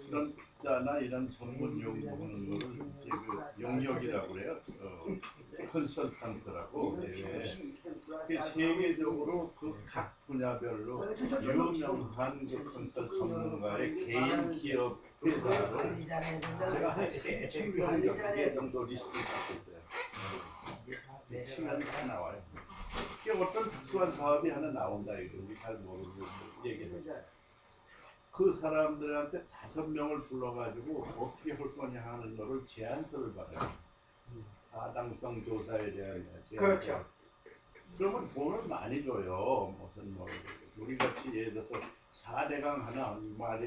이런 투자나 이런 전문 용어 하는 거를 이제 그 영역이라고 그래요. 컨설턴트라고. 그 세계적으로 그 각 분야별로 유명한 그 컨설 전문가의 개인 기업 회사로 제가 한 3,600개 정도 리스트를 갖고 있어요. 시간이 다 나와요. 이게 어떤 특수한 사업이 하나 나온다 이거 우리 잘 모르고 얘기해요. 그 사람들한테 5명을 불러가지고 어떻게 할 거냐 하는 거를 제안서를 받아요. 타당성 조사에 대한 제안. 그렇죠. 그러면 돈을 많이 줘요. 무슨 뭐 우리 같이 예를 들어서 4대강 하나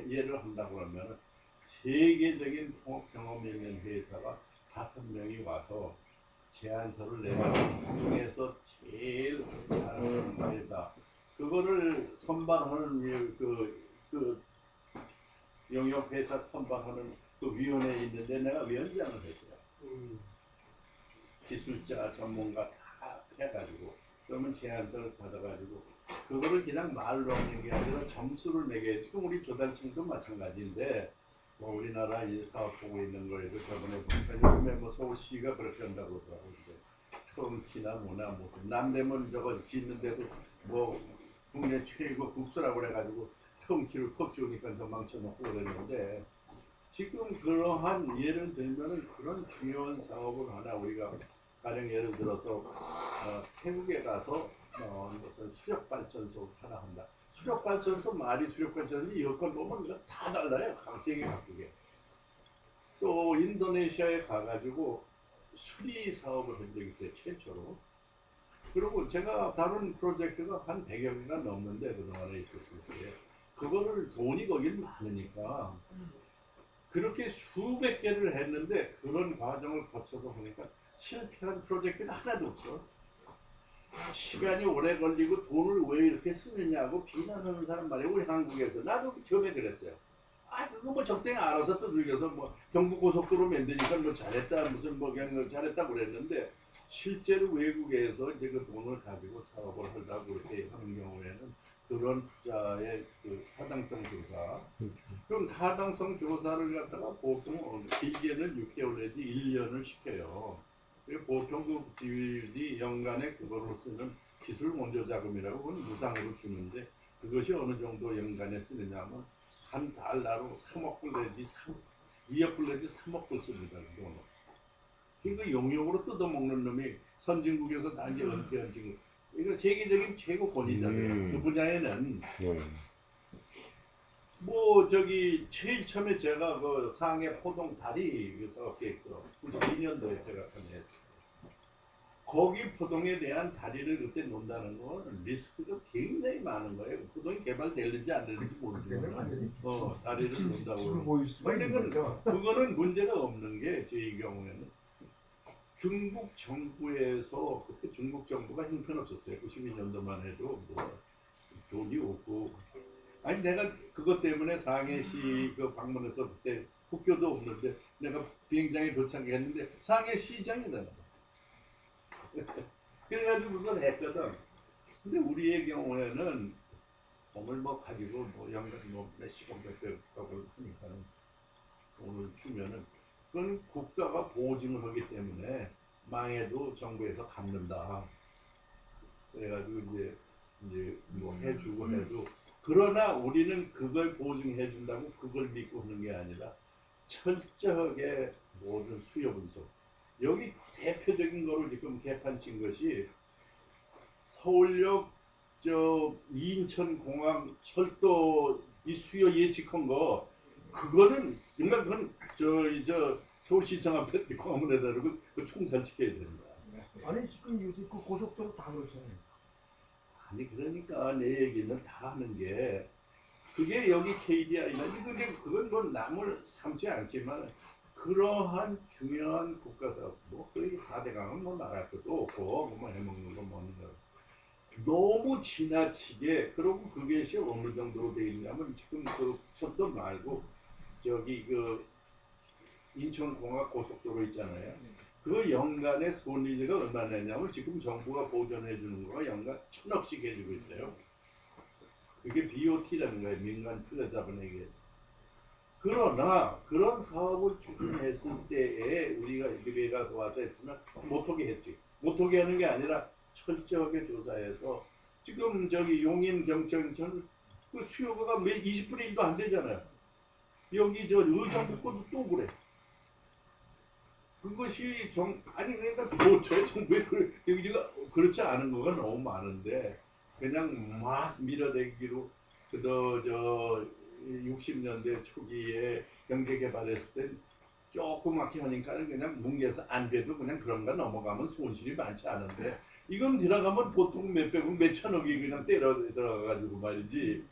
예를 한다고 그러면 세계적인 통합 경험이 있는 회사가 5명이 와서 제안서를 내면 그 중에서 제일 잘하는 회사 그거를 선발하는 그 영역 회사 선발하는 그 위원회에 있는데 내가 위원장을 했어요. 기술자 전문가 다 해가지고 그러면 제안서를 받아가지고 그거를 그냥 말로 하는 게 아니라 점수를 매겨야 지금 우리 조달청도 마찬가지인데 뭐 우리나라 이 사업 보고 있는 거에도 저번에 보니까 요즘에 뭐 서울시가 그렇게 한다고 그러더라고요. 평키나 뭐나 무슨 남대문 저거 짓는데도 뭐 국내 최고 국수라고 그래가지고 평키를 턱 주니까 더 망쳐놓고 그랬는데 지금 그러한 예를 들면은 그런 중요한 사업을 하나 우리가 가령 예를 들어서 태국에 가서 무슨 수력발전소 하나 한다. 수력발전소 말이 수력발전소 여건 보면 다 달라요. 세계 각국에. 또 인도네시아에 가가지고 수리 사업을 한 적이 있어요. 최초로. 그리고 제가 다른 프로젝트가 한 100여 개가 넘는데 그동안에 있었을 때 그거를 돈이 거긴 많으니까 그렇게 수백 개를 했는데 그런 과정을 거쳐서 보니까 실패한 프로젝트가 하나도 없어. 시간이 오래 걸리고 돈을 왜 이렇게 쓰느냐고 비난하는 사람 말이에요. 우리 한국에서. 나도 처음에 그랬어요. 아 그거 뭐 적당히 알아서 또 늘려서 뭐 경부고속도로 만드니까 뭐 잘했다 무슨 뭐 그냥 잘했다 그랬는데 실제로 외국에서 이제 그 돈을 가지고 사업을 하려고 그렇게 하는 경우에는 그런 투자의 그 타당성 조사 그럼 타당성 조사를 갖다가 보통 길게는 6개월 내지 1년을 시켜요. 보통 그 지휘들이 연간에 그거로 쓰는 기술 원조 자금이라고 그건 무상으로 주는데 그것이 어느 정도 연간에 쓰느냐면 한 달러로 3억 불 내지 2억 불 내지 3억 불 씁니다. 그 돈을. 그러니까 용역으로 뜯어먹는 놈이 선진국에서 다 이제 은퇴한 지금 이거 세계적인 최고 권위자들 그 분야에는 뭐 저기 제일 처음에 제가 그 상해 포동 다리 그 사업 계획서 92년도에 제가 참여했어요. 거기 포동에 대한 다리를 그때 논다는 건 리스크가 굉장히 많은 거예요. 포동이 개발될는지 안 될는지 모르지만 다리를 논다고. 그거는 문제가 없는 게 제 경우에는 중국 정부에서 그때 중국 정부가 형편없었어요. 92년도만 해도 뭐 돈이 없고 아니 내가 그것 때문에 상해시 그 방문해서 그때 국교도 없는데 내가 비행장에 도착했는데 상해시장이다. 그래가지고 그걸 했거든. 근데 우리의 경우에는 돈을 뭐 가지고 뭐 연간 뭐 몇십억 몇백억을 하니까 돈을 주면은 그건 국가가 보증을 하기 때문에 망해도 정부에서 갚는다. 그래가지고 이제 뭐 해주고 해도 그러나 우리는 그걸 보증해 준다고 그걸 믿고 하는 게 아니라 철저하게 모든 수요 분석. 여기 대표적인 거로 지금 개판 친 것이 서울역 저 인천공항 철도 이 수요 예측한 거 그거는 정말 그건 저 서울시청 앞에 광화문에다 그러고 그 총살시켜야 된다. 아니 지금 요새 그 고속도로 다 그렇잖아요. 아니 그러니까 내 얘기는 다 하는 게 그게 여기 KDI나 그건 뭐 남을 삼지 않지만 그러한 중요한 국가사업 뭐 거의 4대강은 뭐 말할 것도 없고 뭐 해먹는 거 먹는 거 너무 지나치게 그리고 그것이 어느 정도로 되어 있냐면 지금 그 철도 말고 저기 그 인천공항 고속도로 있잖아요. 그 연간의 손익가 얼마나 되냐면 지금 정부가 보전해 주는 거가 연간 1,000억씩 해주고 있어요. 그게 BOT라는 거예요. 민간 투자 자본에게. 그러나 그런 사업을 추진했을 때에 우리가 미래에 가서 와서 했으면 못하게 했지. 못하게 하는 게 아니라 철저하게 조사해서 지금 저기 용인 경천천 그 수요가 매 20분의 1도 안 되잖아요. 여기 저 의정부 것도 또 그래. 그것이 아니 그러니까 도저히 왜 그래 여기가 그렇지 않은 거가 너무 많은데 그냥 막 밀어대기로 그저 저 60년대 초기에 경제 개발했을 때 조그맣게 하니까는 그냥 뭉개서 안 돼도 그냥 그런가 넘어가면 손실이 많지 않은데 이건 들어가면 보통 몇백억 몇천억이 그냥 때려 들어가가지고 말이지.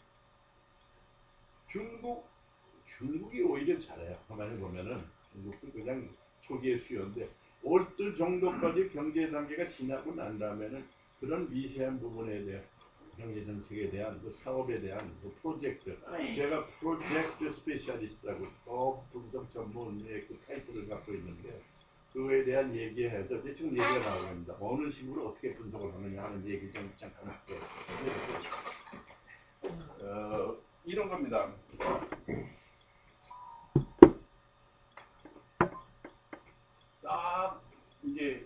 중국이 오히려 잘해요. 가만히 보면은 중국도 그냥 초기의 수요인데 어떨 정도까지 경제 단계가 지나고 난 다음에는 그런 미세한 부분에 대한 경제 정책에 대한 그 사업에 대한 그 프로젝트 제가 프로젝트 스페셜리스트라고 사업 분석 전문의 그 타이틀을 갖고 있는데 그거에 대한 얘기해서 지금 얘기가 나오고 있습니다. 어느 식으로 어떻게 분석을 하느냐 하는 얘기 좀 잠깐 할게요. 이런 겁니다. 딱 이제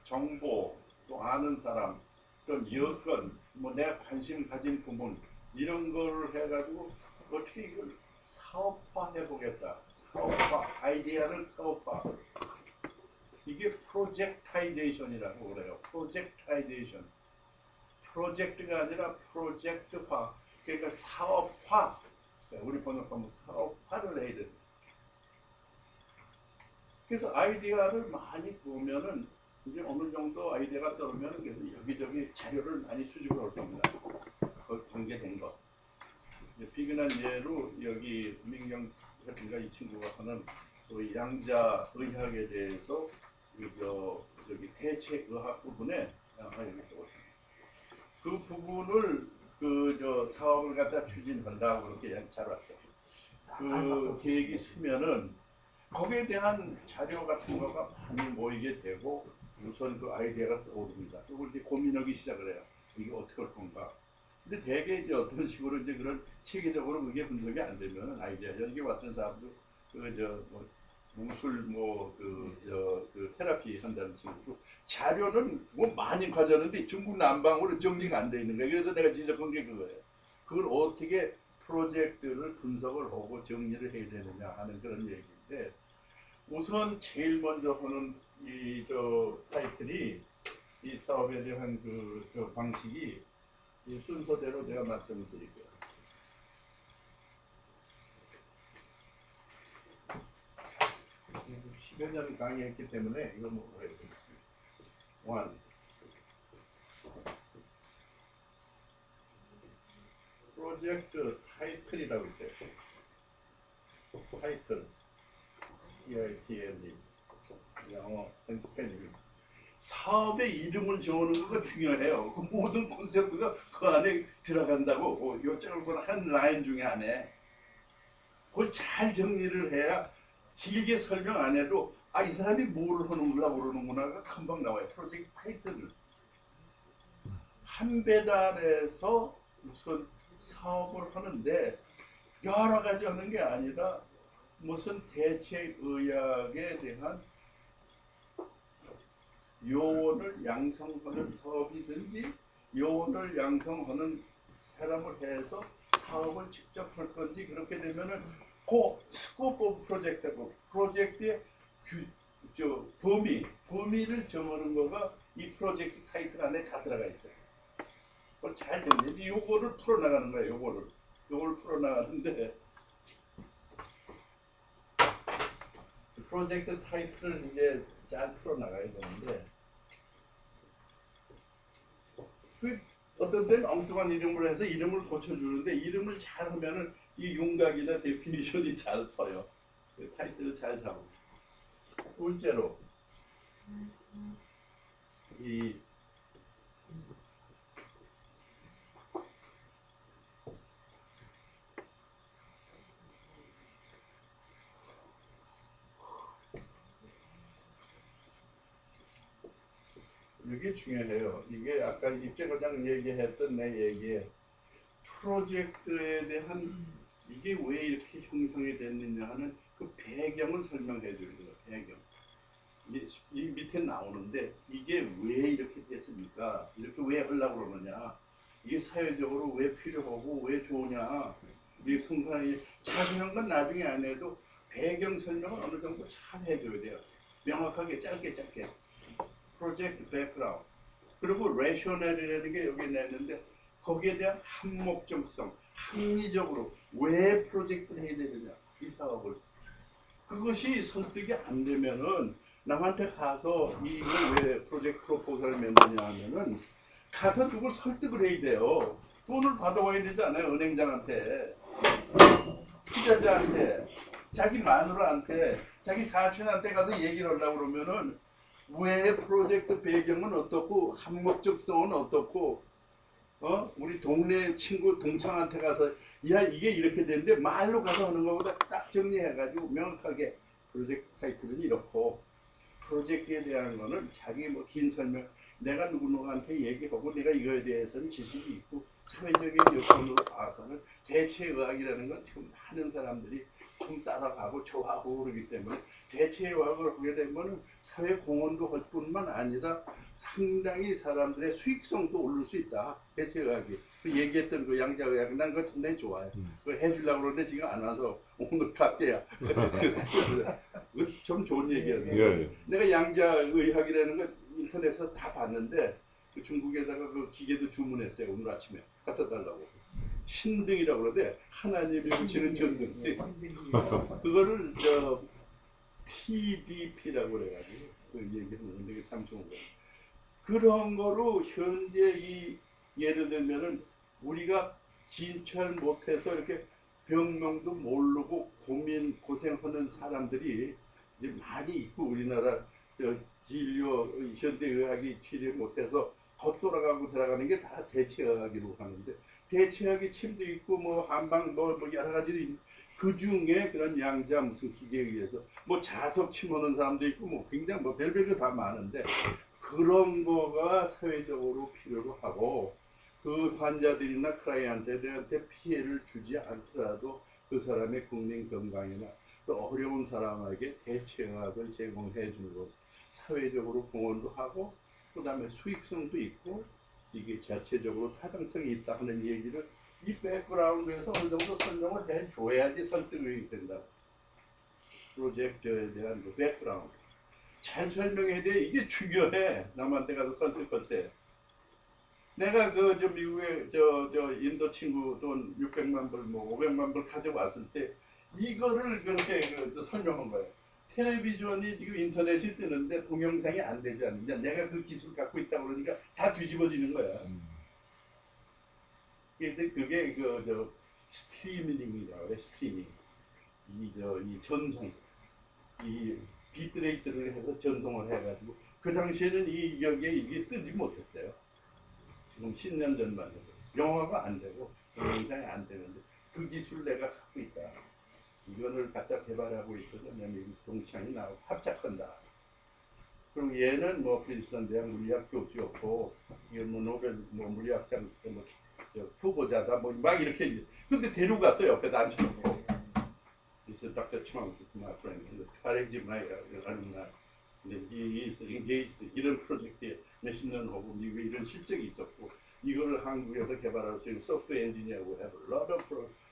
정보 또 아는 사람 또 여건 뭐 내가 관심 가진 부분 이런 걸 해가지고 어떻게 이걸 사업화 해보겠다. 사업화 아이디어를 사업화 이게 프로젝타이제이션이라고 그래요. 프로젝타이제이션 프로젝트가 아니라 프로젝트화 그러니까 사업화 우리 번역하면 사업화를 해야 됩니다. 그래서 아이디어를 많이 보면은 이제 어느 정도 아이디어가 떠오르면 그래서 여기저기 자료를 많이 수집을 할 겁니다. 그 관계된 것. 비근한 예로 여기 민경이가 이 친구가 하는 소위 양자 의학에 대해서 저기 대체의학 부분에 여기 그 부분을 그 저 사업을 갖다 추진한다고 그렇게 잘 왔어요. 그 계획이 쓰면은 거기에 대한 자료 같은 거가 많이 모이게 되고 우선 그 아이디어가 떠오릅니다. 그리고 이제 고민하기 시작을 해요. 이게 어떻게 할 건가. 근데 대개 이제 어떤 식으로 이제 그런 체계적으로 그게 분석이 안 되면 아이디어 여기 왔던 사람도 그저뭐 무술 그 테라피 한다는 친구도 자료는 뭐 많이 가졌는데 중국 남방으로 정리가 안 돼 있는 거예요. 그래서 내가 지적한 게 그거예요. 그걸 어떻게 프로젝트를 분석을 하고 정리를 해야 되느냐 하는 그런 얘기인데 우선 제일 먼저 하는 이 저 타이틀이 이 사업에 대한 그 방식이 이 순서대로 제가 말씀을 드릴게요. 십여 년 강의했기 때문에 이거 뭐 해야 되겠습니다. 원 프로젝트 타이틀이라고 있어요. 타이틀 TITLE 영어 스펠링 사업의 이름을 정하는 거가 중요해요. 그 모든 콘셉트가 그 안에 들어간다고. 요쪽은 한 라인 중에 안에 그걸 잘 정리를 해야 길게 설명 안 해도 이 사람이 뭘 하는구나 모르는구나가 금방 나와요. 프로젝트 타이틀을 한 배달에서 무슨 사업을 하는데 여러 가지 하는 게 아니라 무슨 대체의학에 대한 요원을 양성하는 사업이든지 요원을 양성하는 사람을 해서 사업을 직접 할 건지 그렇게 되면은 그 스코프 오브 프로젝트고 프로젝트의 범위를 정하는 거가 이 프로젝트 타이틀 안에 다 들어가 있어요. 그걸 잘 정리해. 요거를 풀어나가는 거예요. 요걸 풀어나가는데 프로젝트 타이틀을 이제 잘 풀어나가야 되는데 그 어떤 때는 엉뚱한 이름을 해서 이름을 고쳐주는데 이름을 잘 하면은 이 윤곽이나 데피니션이 잘 서요. 그 타이틀을 잘 잡고. 둘째로 이 이게 중요해요. 이게 아까 입장과장 얘기했던 내 얘기에 프로젝트에 대한 이게 왜 이렇게 형성이 됐느냐 하는 그 배경을 설명해 줘야 돼요. 배경. 이 밑에 나오는데 이게 왜 이렇게 됐습니까? 이렇게 왜 하려고 그러느냐? 이게 사회적으로 왜 필요하고 왜 좋으냐? 이게 순간에 자세한 건 나중에 안 해도 배경 설명을 어느 정도 잘 해줘야 돼요. 명확하게 짧게 프로젝트 백그라운드 그리고 레셔널이라는 게 여기 냈는데 거기에 대한 한목적성 합리적으로 왜 프로젝트를 해야 되느냐 이 사업을 그것이 설득이 안 되면은 남한테 가서 이걸 왜 프로젝트 프로포즈를 만드냐 하면은 가서 누굴 설득을 해야 돼요. 돈을 받아와야 되잖아요. 은행장한테 투자자한테 자기 마누라한테 자기 사촌한테 가서 얘기를 하려고 그러면은 왜 프로젝트 배경은 어떻고 한목적성은 어떻고 우리 동네 친구 동창한테 가서 야 이게 이렇게 되는데 말로 가서 하는 것보다 딱 정리해가지고 명확하게 프로젝트 타이틀은 이렇고 프로젝트에 대한 거는 자기 뭐 긴 설명 내가 누구누구한테 얘기하고 내가 이거에 대해서는 지식이 있고 사회적인 여건으로 봐서는 대체의학이라는 건 지금 많은 사람들이 좀 따라가고 좋아하고 그러기 때문에 대체의학을 하게 되면 사회 공헌도 할 뿐만 아니라 상당히 사람들의 수익성도 오를 수 있다. 대체의학이. 그 얘기했던 그 양자의학 난 그거 상당히 좋아요. 그거 해주려고 그러는데 지금 안 와서 오늘 갈게요. 좀 좋은 얘기였네. 예. 내가 양자의학이라는 거 인터넷에서 다 봤는데 그 중국에다가 그 기계도 주문했어요. 오늘 아침에 갖다 달라고. 신등이라고 그러대. 하나님이 붙이는 전등. 그거를 TDP라고 그래가지고 그 얘기를 하는데 참 좋은 거예요. 그런 거로 현재 이 예를 들면은 우리가 진찰 못해서 이렇게 병명도 모르고 고생하는 사람들이 이제 많이 있고 우리나라 진료 현대의학이 치료 못해서 겉돌아가고 들어가는 게 다 대체의학이라고 하는데 대체의학이 침도 있고 뭐 한방 뭐 여러 가지 그 중에 그런 양자 무슨 기계에 의해서 뭐 자석 침하는 사람도 있고 뭐 굉장히 뭐 별별 거 다 많은데 그런 거가 사회적으로 필요로 하고 그 환자들이나 클라이언트들한테 피해를 주지 않더라도 그 사람의 국민 건강이나 또 어려운 사람에게 대체의학을 제공해 주는 것 사회적으로 공헌도 하고 그 다음에 수익성도 있고 이게 자체적으로 타당성이 있다 하는 얘기를 이 백그라운드에서 어느 정도 설명을 해줘야지 설득이 된다. 프로젝트에 대한 그 백그라운드 잘 설명해야 돼. 이게 중요해. 남한테 가서 설득할 때. 내가 저 미국에 저 인도 친구 돈 600만 불 뭐 500만 불 가져왔을 때 이거를 그렇게 설명한 거예요. 텔레비전이 지금 인터넷이 뜨는데 동영상이 안 되지 않느냐. 내가 그 기술 갖고 있다 그러니까 다 뒤집어지는 거야. 근데 그게 스트리밍이라고 해. 스트리밍. 이 전송. 이 비트레이트를 해서 전송을 해가지고 그 당시에는 여기에 이게 뜨지 못했어요. 지금 10년 전만 해도 영화가 안 되고 동영상이 안 되는데 그 기술 내가 갖고 있다. 이거를 갖다 개발하고 있거든. 내 미국 동창이 나하고 합작한다. 그리고 얘는 뭐 프린스턴 대학 물리학 교수였고 이건 뭐 노벨 뭐 물리학상 뭐 후보자다 뭐 막 이렇게 근데 데려갔어요. 옆에다 앉혀놓고. This is Dr. Chung, it's my friend. This is Carnegie Mellon alumni. He is engaged 이런 프로젝트에 몇십 년 하고 미국에 이런 실적이 있었고 이거를 한국에서 개발할 수 있는 소프트웨어 엔지니어고 have a lot of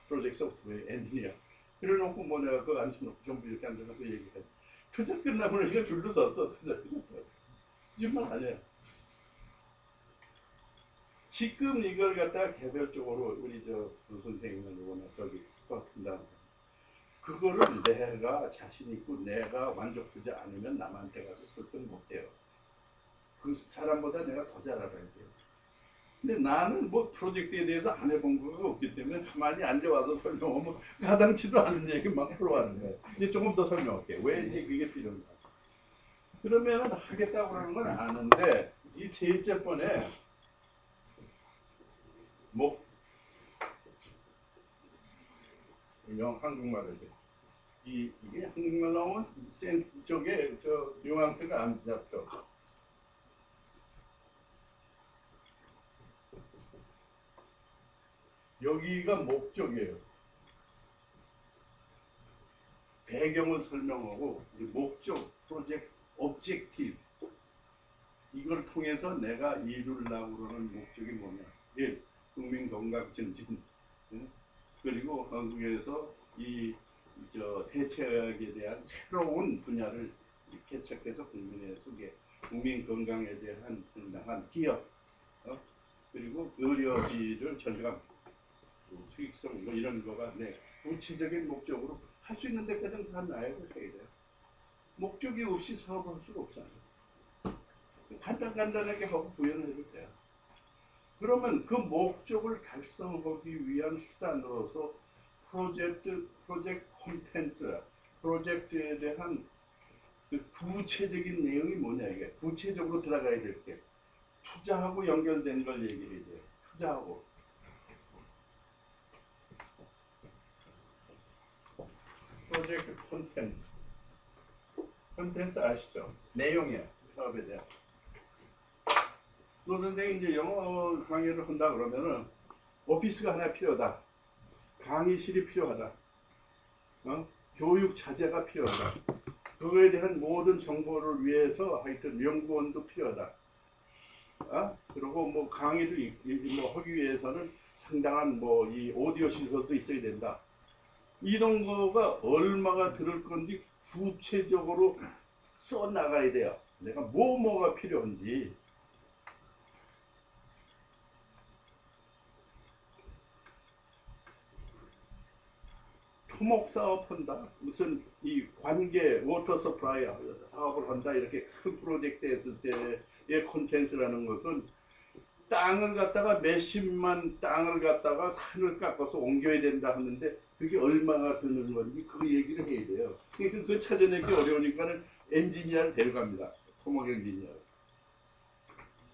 project software engineer. 그래놓고 뭐 내가 그거 앉혀놓고 전부 이렇게 앉아서 얘기해. 투자 끝나고 우리가 줄로 섰어. 투자 끝났다. 정말 아니에요. 지금 이걸 갖다가 개별적으로 우리 그 선생님은 누구나 저기 한다. 그거를 내가 자신 있고 내가 만족하지 않으면 남한테 가서 설득 못해요. 그 사람보다 내가 더 잘 알아야 돼요. 근데 나는 뭐 프로젝트에 대해서 안 해본 거가 없기 때문에 가만히 앉아와서 설명하면 가당치도 않은 얘기 막 풀어가는 거예요. 이제 조금 더 설명할게요. 왜 이제 그게 필요한가. 그러면 하겠다고 하는 건 아는데 이 셋째 번에 한국말을 해. 이게 한국말 나오면 센 쪽에 뉘앙스가 안 잡혀. 여기가 목적이에요. 배경을 설명하고 이제 목적, 프로젝트, objective 이걸 통해서 내가 이루려고 그러는 목적이 뭐냐. 예, 국민 건강 증진. 예? 그리고 한국에서 대체약에 대한 새로운 분야를 개척해서 국민에 소개, 국민 건강에 대한 상당한 기업, 그리고 의료비를 절감, 수익성 뭐 이런 거가 내 구체적인 목적으로 할 수 있는 데까지는 다 나야고 해야 돼요. 목적이 없이 사업할 수가 없잖아요. 간단하게 하고 구현을 해도 돼요. 그러면 그 목적을 달성하기 위한 수단으로서 프로젝트 콘텐츠, 프로젝트에 대한 그 구체적인 내용이 뭐냐 이게 구체적으로 들어가야 될 게 투자하고 연결된 걸 얘기해야 돼요. 투자하고 프로젝트 콘텐츠 아시죠? 내용이에요. 사업에 대한. 노 선생이 이제 영어 강의를 한다 그러면은 오피스가 하나 필요하다. 강의실이 필요하다. 교육 자재가 필요하다. 그거에 대한 모든 정보를 위해서 하여튼 연구원도 필요하다. 그리고 뭐 강의를 뭐 하기 위해서는 상당한 뭐 이 오디오 시설도 있어야 된다. 이런 거가 얼마가 들을 건지 구체적으로 써 나가야 돼요. 내가 뭐가 필요한지. 토목 사업한다. 무슨 이 관계 워터 서플라이 사업을 한다. 이렇게 큰 프로젝트 했을 때의 콘텐츠라는 것은 땅을 갖다가 몇십만 땅을 갖다가 산을 깎아서 옮겨야 된다 하는데 그게 얼마나 드는 건지 그 얘기를 해야 돼요. 그러니까 그 찾아내기 어려우니까는 엔지니어를 데려갑니다. 토목 엔지니어.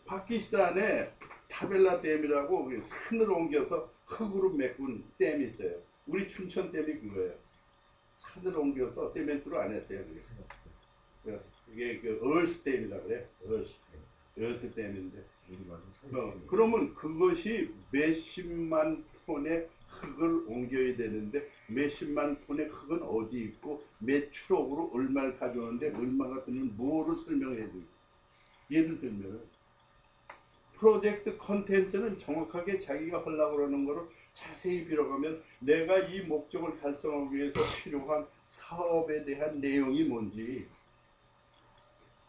파키스탄에 타벨라 댐이라고 산을 옮겨서 흙으로 메꾼 댐이 있어요. 우리 춘천 댐이 그거예요. 산을 옮겨서 세멘트로 안 했어요. 그게 그 얼스 댐이라고 그래요. 얼스 댐인데. 그러면 그것이 몇십만 톤의 흙을 옮겨야 되는데 몇십만 톤의 흙은 어디 있고 몇 추록으로 얼마를 가져오는데 얼마가 드는 뭐를 설명해야 돼요. 예를 들면 프로젝트 컨텐츠는 정확하게 자기가 하려고 그러는 거를 자세히 빌어가면 내가 이 목적을 달성하기 위해서 필요한 사업에 대한 내용이 뭔지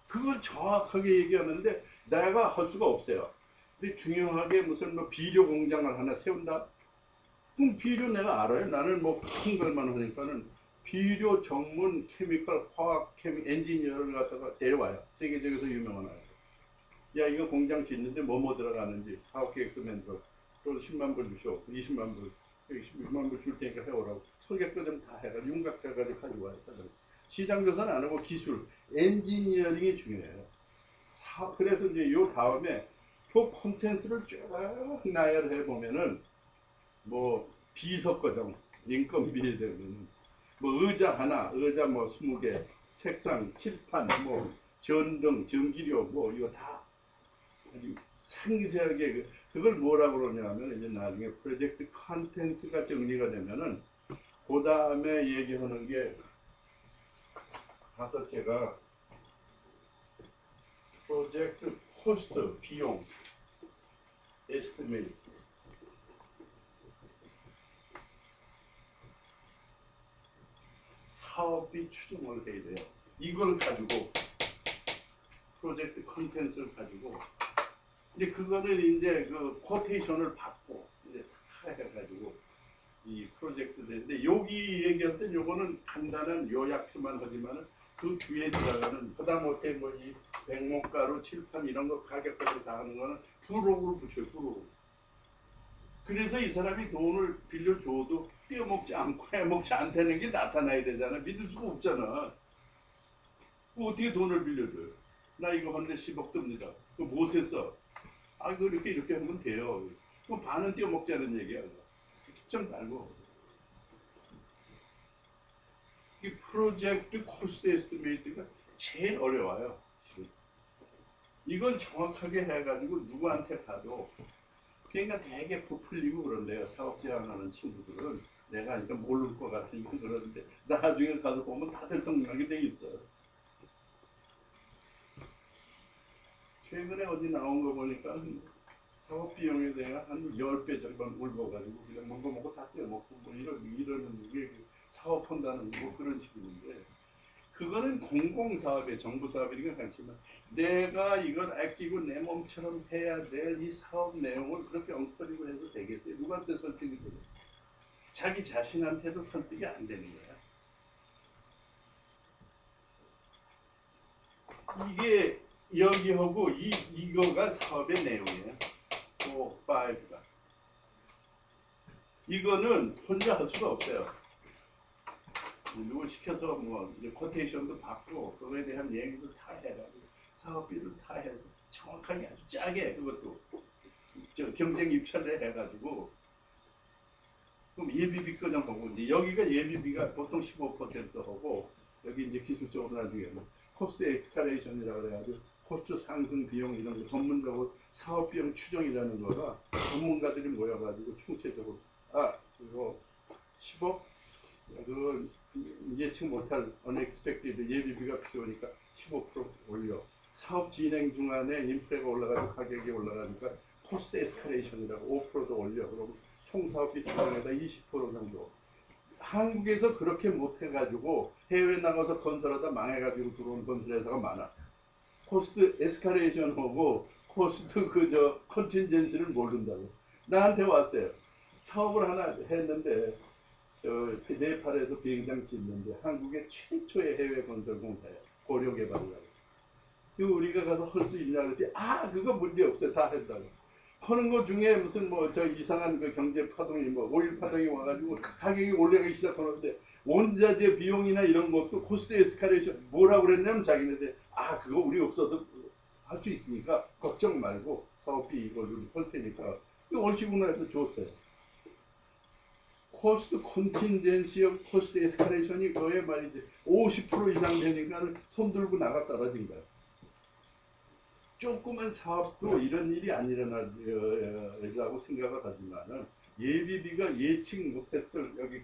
그걸 정확하게 얘기하는데 내가 할 수가 없어요. 근데 중요하게 무슨 뭐 비료 공장을 하나 세운다? 그럼 비료 내가 알아요. 나는 뭐 한글만 하니까는 비료 전문 케미컬 화학 엔지니어를 갖다가 데려와요. 세계적에서 유명한 아이. 야 이거 공장 짓는데 뭐 들어가는지 사업 계획서 만들어. 그걸 10만 불 주셔. 20만 불. 20만 불 줄 테니까 해오라고. 설계도 좀 다 해가지고 윤곽자까지 가지고 와요. 시장 조사는 안 하고 기술, 엔지니어링이 중요해요. 그래서 이제 요 다음에 그 콘텐츠를 쭉 나열을 해보면은 뭐 비석 과정, 인건비에 되면 뭐 의자 하나, 의자 뭐 20개, 책상, 칠판, 뭐 전등, 전기료 뭐 이거 다 아주 상세하게 그걸 뭐라고 그러냐면 이제 나중에 프로젝트 컨텐츠가 정리가 되면은 그 다음에 얘기하는 게 다섯째가 프로젝트 코스트 비용 에스티메이트 사업비 추정을 해야 돼요. 이걸 가지고 프로젝트 컨텐츠를 가지고 이제 그거를 이제 그 쿼테이션을 받고 이제 다 해가지고 이 프로젝트인데 여기 얘기할 때 요거는 간단한 요약표만 하지만은 그 뒤에 들어가는 하다못해 뭐 이 백목가루 칠판 이런 거 가격까지 다 하는 거는 부록을 붙여요. 부록. 그래서 이 사람이 돈을 빌려줘도 떼어먹지 않고 해먹지 않다는 게 나타나야 되잖아. 믿을 수가 없잖아. 어떻게 돈을 빌려줘요? 나 이거 하는데 10억 듭니다. 그거 무엇에 써? 아, 이거 이렇게 하면 돼요. 그럼 반은 떼어먹자는 얘기야. 특정 말고. 이 프로젝트 코스트 에스티메이트가 제일 어려워요. 지금. 이걸 정확하게 해가지고 누구한테 가도 그러니까 되게 부풀리고 그런데요. 사업 제안하는 친구들은 내가 이거 모를 것 같으니까 그러는데 나중에 가서 보면 다들 동락이 돼 있어. 최근에 어디 나온 거 보니까 사업 비용에 대한 한 10배 정도 올려가지고 그냥 먹고 다 떼먹고 뭐 이러는 게 사업한다는 뭐 그런 식인데 그거는 공공사업에 정부 사업이니까 괜찮지만 내가 이걸 아끼고 내 몸처럼 해야 될 이 사업 내용을 그렇게 엉터리로 해서 되겠대. 누구한테 설득이 되겠어? 자기 자신한테도 설득이 안 되는 거야. 이게 여기하고 이거가 사업의 내용이에요. 4, 5가. 이거는 혼자 할 수가 없어요. 누구 시켜서 뭐 코테이션도 받고 그거에 대한 얘기도 다 해가지고 사업비를 다 해서 정확하게 아주 짜게 그것도 경쟁 입찰을 해가지고 그럼 예비비 꺼정하고 이제 여기가 예비비가 보통 15%하고 여기 이제 기술적으로 나중에 뭐 코스트 엑스카레이션이라고 그래가지고 코스트 상승 비용 이런 거 전문적으로 사업 비용 추정이라는 거가 전문가들이 모여가지고 총체적으로 이거 10억 그 예측 못할 unexpected 예비비가 필요하니까 15% 올려. 사업 진행 중간에 인프레가 올라가고 가격이 올라가니까 코스트 에스컬레이션이라고 5%도 올려. 그럼 총 사업비 추정에다 20% 정도. 한국에서 그렇게 못해가지고 해외 나가서 건설하다 망해가지고 들어온 건설회사가 많아. 코스트 에스컬레이션하고 코스트 컨틴전시를 모른다고. 나한테 왔어요. 사업을 하나 했는데 네팔에서 비행장 짓는데 한국의 최초의 해외 건설 공사예요. 고려개발이라고. 그리고 우리가 가서 할 수 있냐 그랬더니 그거 문제 없어요. 다 한다고. 하는 것 중에 무슨 뭐 저 이상한 그 경제 파동이 뭐 오일 파동이 와가지고 가격이 올라가기 시작하는데 원자재 비용이나 이런 것도 코스트 에스컬레이션 뭐라고 그랬냐면 자기네들 그거 우리 없어도 할 수 있으니까 걱정 말고 사업비 이걸로 할 테니까 얼씨구나 해서 줬어요. 코스트 컨틴전시와 코스트 에스컬레이션이 거의 말이지 50% 이상 되니까 손 들고 나가 떨어진 거야. 조그만 사업도 이런 일이 안 일어나리라고 생각을 하지만은 예비비가 예측 못했을 여기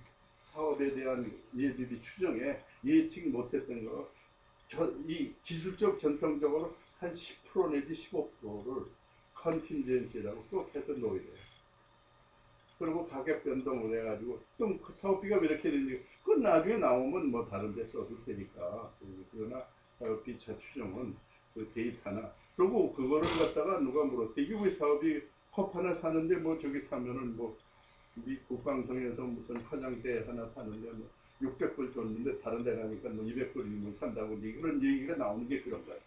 사업에 대한 예비비 추정에 예측 못했던 거, 이 기술적 전통적으로 한 10% 내지 15%를 컨틴전시라고 꼭 해서 놓아야 돼요. 그리고 가격 변동을 해가지고 그럼 그 사업비가 왜 이렇게 되는지 그건 나중에 나오면 뭐 다른 데 써도 되니까. 그러나 사업비 자추정은 그 데이터나 그리고 그거를 갖다가 누가 물었어. 이게 왜 사업이 컵 하나 사는데 뭐 저기 사면은 뭐 미 국방성에서 무슨 화장대 하나 사는데 뭐 600불 줬는데 다른 데 가니까 뭐 200불이면 산다고 그런 얘기가 나오는 게 그런 거야.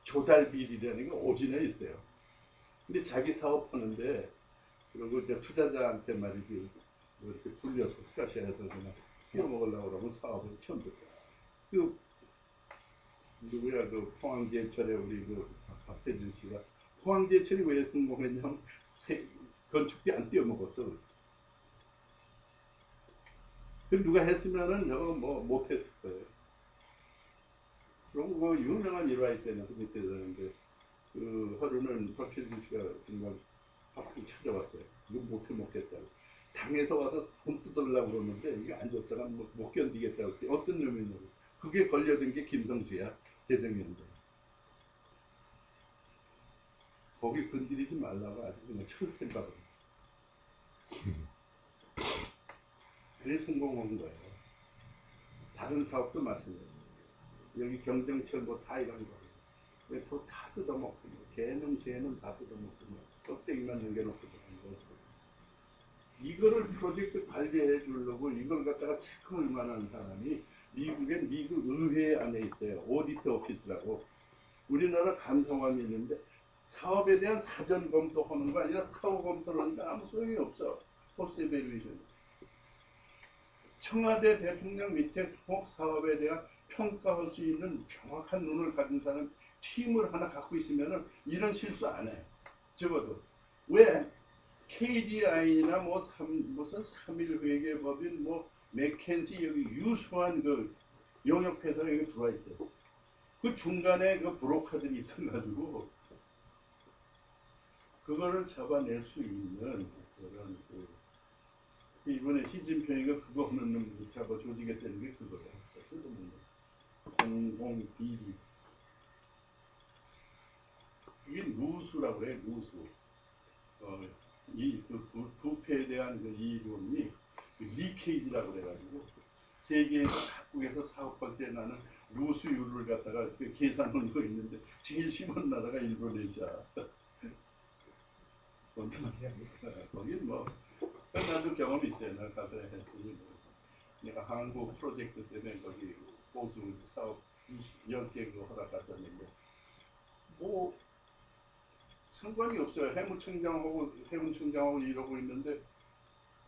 조달 비리라는 게 오진에 있어요. 근데 자기 사업하는데 그리고 이제 투자자한테 말이지 뭐 이렇게 불려서 가시해서 그냥 뛰어먹으려고 그러면 사업을 처음 듣다. 그 누구야 그 포항제철에 우리 그 박태준 씨가 포항제철이 왜 성공했냐면 건축비 안 뛰어먹었어. 그 누가 했으면은 저거 뭐 못했을 거예요. 그리고 그 유명한 일화 있어요. 그 밑에 되는데 그 하루는 박태준 씨가 정말 밥을 찾아왔어요. 이거 못해 먹겠다고. 당에서 와서 돈 뜯으려고 그러는데 이게 안 좋잖아. 못 견디겠다고. 어떤 놈이냐고. 그게 걸려든 게 김성수야. 재정위원장. 거기 건드리지 말라고 아주 그냥 철퇴다고. 그래 성공한 거예요. 다른 사업도 마찬가지예요. 여기 경정철 뭐 다 이런 거. 다 뜯어먹고, 개는 새는 다 뜯어먹고, 껍데기만 남겨놓고 그런 거. 이거를 프로젝트 관리해 주려고 이걸 갖다가 체크할 만한 사람이 미국엔 미국 의회 안에 있어요. 오디트 오피스라고. 우리나라 감사원이 있는데 사업에 대한 사전 검토하는 거 아니라 사후 검토를 하니까 아무 소용이 없어. 포스트 에베루에이션. 청와대 대통령 밑에 꼭 사업에 대한 평가할 수 있는 정확한 눈을 가진 사람 팀을 하나 갖고 있으면 이런 실수 안 해. 적어도. 왜? KDI나 무슨 3일 회계법인 맥켄지 여기 유수한 그 용역회사가 여기 들어와 있어요. 그 중간에 그 브로커들이 있어가지고 그거를 잡아낼 수 있는 그런 이번에 시진핑이가 그거 하는 놈 잡아 조지겠다는 게 그거야. 뜯어먹는 공공비리. 이게 누수라고 그래, 누수. 이 부패에 대한 그 이론이 그 리케이지라고 그래가지고 세계에서 각국에서 사업할 때 나는 누수율을 갖다가 그 계산한 거 있는데 제일 심한 나라가 인도네시아. 거긴 뭐 나도 경험이 있어요. 나 가서 했더니 뭐 내가 한국 프로젝트 때문에 거기 보수 사업 10개 그 허락했었는데 뭐 상관이 없어요. 해운청장하고 이러고 있는데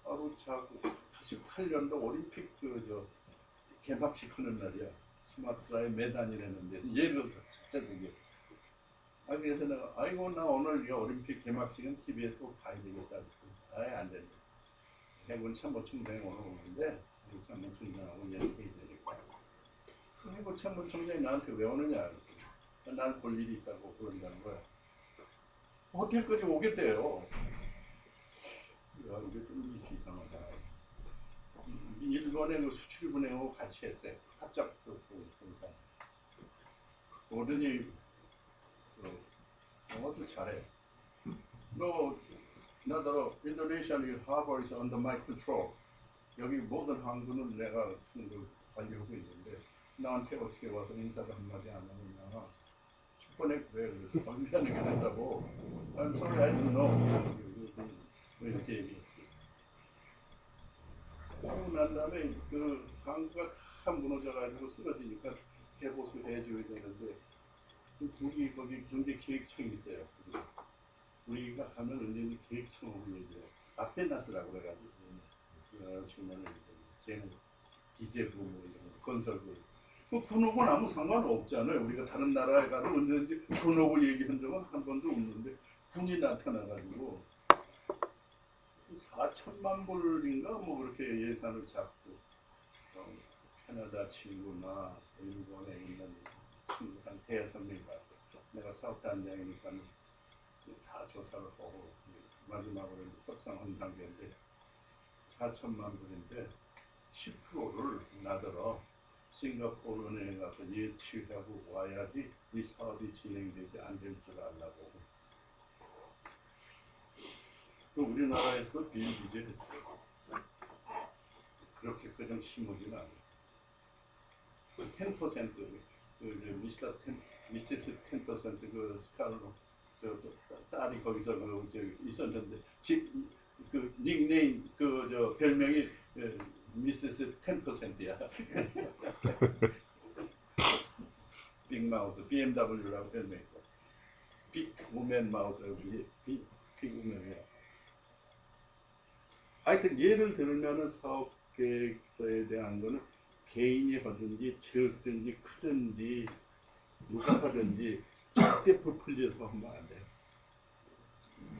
바로 자꾸 88년도 올림픽 그저 개막식 하는 날이야. 스마트라인 매단이라는데 예를 진짜 되게. 그래서 내가 아이고 나 오늘 이 올림픽 개막식은 TV에 또 봐야 되겠다. 아예 안 된다. 해군 참모총장이 오늘 오는데 해군 참모총장하고 얘기해야 되니까. 해군 참모총장이 나한테 왜 오느냐. 난 볼 일이 있다고 그런다는 거야. 호텔까지 오겠대요. 야, 이게 좀 이상하다. 일본의 그 수출입은행하고 같이 했어요. 합작 그 공사. 오더니 영어도 잘해. 너 나더러 Indonesian harbor is under my control. 여기 모든 항구는 내가 관리하고 있는데 나한테 어떻게 와서 인사도 한마디 안 하느냐. 첫 번에 그래. 그래서 관리하는 게 된다고. I'm sorry, I don't know. 이렇게 얘기했지. 그러고 난 다음에 그 항구가 다 무너져가지고 쓰러지니까 개보수 해줘야 되는데 우리 거기 경제기획청이 있어요. 우리가 가면 언제든지 기획청하고 얘기해요. 아페나스라고 그래가지고 정말 쟤는 기재부 뭐 이런 건설부 그 군하고는 아무 상관없잖아요. 우리가 다른 나라에 가도 언제든지 군하고 얘기한 적은 한 번도 없는데 군이 나타나가지고 4천만 불인가 뭐 그렇게 예산을 잡고 캐나다 친구나 일본에 있는 친구 한 대여섯 명 가서 내가 사업단장이니까 다 조사를 하고 마지막으로 협상한 단계인데 4천만 불인데 10%를 나더러 싱가포르 은행에 가서 예치하고 와야지 이 사업이 진행되지 안 될 줄 알라고. 우리나라에서도 비일비재 했어요. 그렇게 그냥 심하진 않아요. 10% 미세스 10% 그 스칼로 딸이 거기서 있었는데 그 닉네임 그 별명이 미세스 10%야. 빅마우스 BMW라고 별명했어. 빅 우맨 마우스라고 빅 우맨이야. 하여튼 예를 들면은 사업 계획서에 대한 거는 개인이 하든지 적든지 크든지 누가 하든지 절대 부풀려서 하면 안 돼요.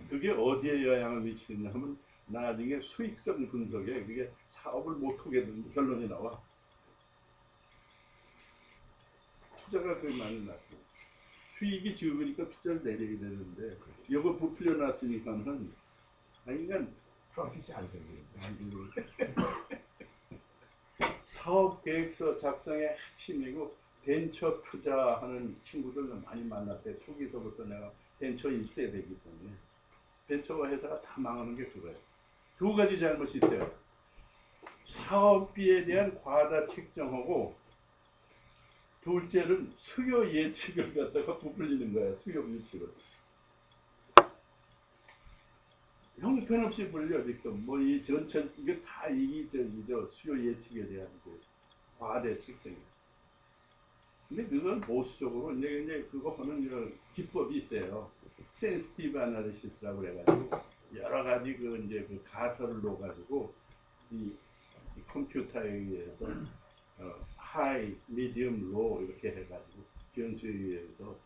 그게 어디에 영향을 미치느냐 하면 나중에 수익성 분석에 그게 사업을 못하게 되는 결론이 나와. 투자가 거의 많이 났고 수익이 적으니까 투자를 내려야 되는데 이거 부풀려 놨으니까는 그러니까 프로핏이 안 생기는 사업 계획서 작성의 핵심이고 벤처 투자하는 친구들 많이 만났어요. 초기서부터 내가 벤처 1세대이기 때문에 벤처 회사가 다 망하는 게 그거예요. 두 가지 잘못이 있어요. 사업비에 대한 과다 책정하고 둘째는 수요 예측을 갖다가 부풀리는 거예요. 수요 예측을. 형편없이 불려 지금 뭐 이 전체 이게 다 이기적이죠. 수요 예측에 대한 그 과대 책정이에요. 근데 그건 보수적으로 이제 그거 하는 기법이 있어요. 센시티브 아나리시스라고 그래가지고 여러 가지 그 이제 그 가설을 넣어가지고 이 컴퓨터에 의해서 하이, 미디엄, 로우 이렇게 해가지고 변수에 의해서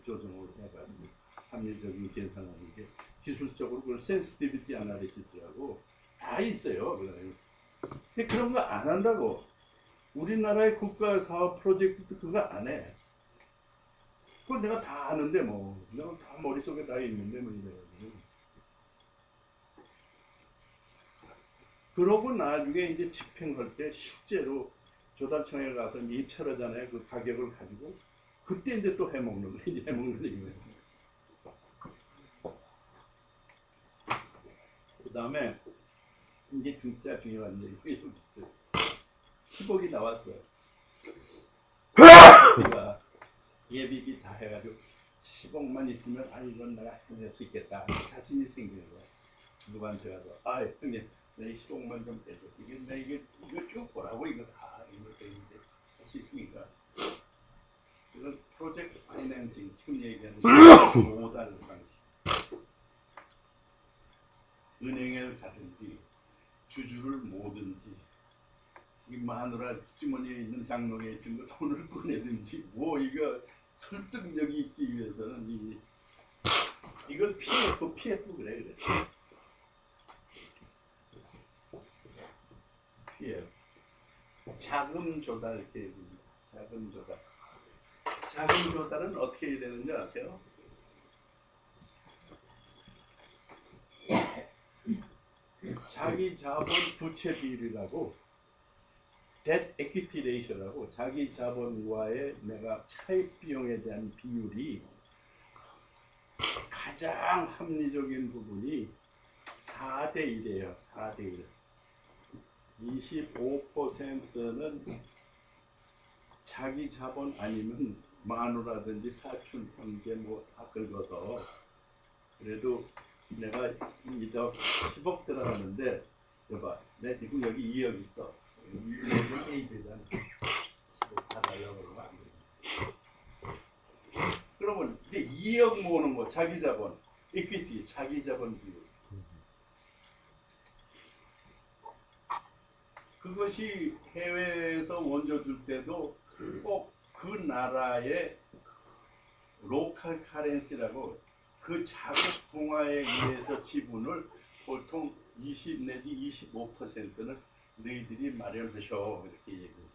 조정을 해가지고 합리적인 계산하는 게 기술적으로 그걸 센시티비티 아나리시스라고 다 있어요. 근데 그런 거 안 한다고. 우리나라의 국가 사업 프로젝트도 그거 안 해. 그건 내가 다 아는데 뭐 내가 다 머릿속에 다 있는데 뭐 이래가지고 그러고 나중에 이제 집행할 때 실제로 조달청에 가서 이제 입찰하잖아요. 그 가격을 가지고 그때 이제 또 해먹는 거 이제 해먹는 얘기예요. 그다음에 이제 진짜 중요한 얘기 10억이 나왔어요. 우리가 예비비 다 해가지고 10억만 있으면 아 이건 내가 해낼 수 있겠다 자신이 생기는 거야. 누구한테 가서 아 형님 내 10억만 좀 빼줘. 이게 내 이거 쭉 보라고 이거 다 이걸 빼는데 할 수 있으니까. 이건 프로젝트 파이낸싱 지금 얘기하는 모달 방식. 은행을 가든지 주주를 모든지 이 마누라 주머니에 있는 장롱에 있는 거 돈을 꺼내든지 뭐 이거 설득력이 있기 위해서는 이걸 PF 그래 그랬어. PF 자금 조달 계획입니다. 자금 조달. 자금 조달은 어떻게 해야 되는지 아세요? 자기 자본 부채 비율이라고 debt equity ratio라고 자기 자본과의 내가 차입 비용에 대한 비율이 가장 합리적인 부분이 4대 1이에요. 4대 1. 25%는 자기 자본 아니면 마누라든지 사촌 형제 뭐 다 긁어서 그래도 내가 이저 10억 들어가는데 여봐 내 지금 여기 2억 있어. 2억은 A배잖아. 10억 다 달라고 그러면 안 돼. 그러면 이제 2억 모으는 거 자기 자본 이퀴티 자기 자본 비율 그것이 해외에서 원조 줄 때도 꼭 그 나라의 로컬 카렌시라고 그 자국 통화에 의해서 지분을 보통 20 내지 25%는 너희들이 마련하셔 이렇게 얘기해요.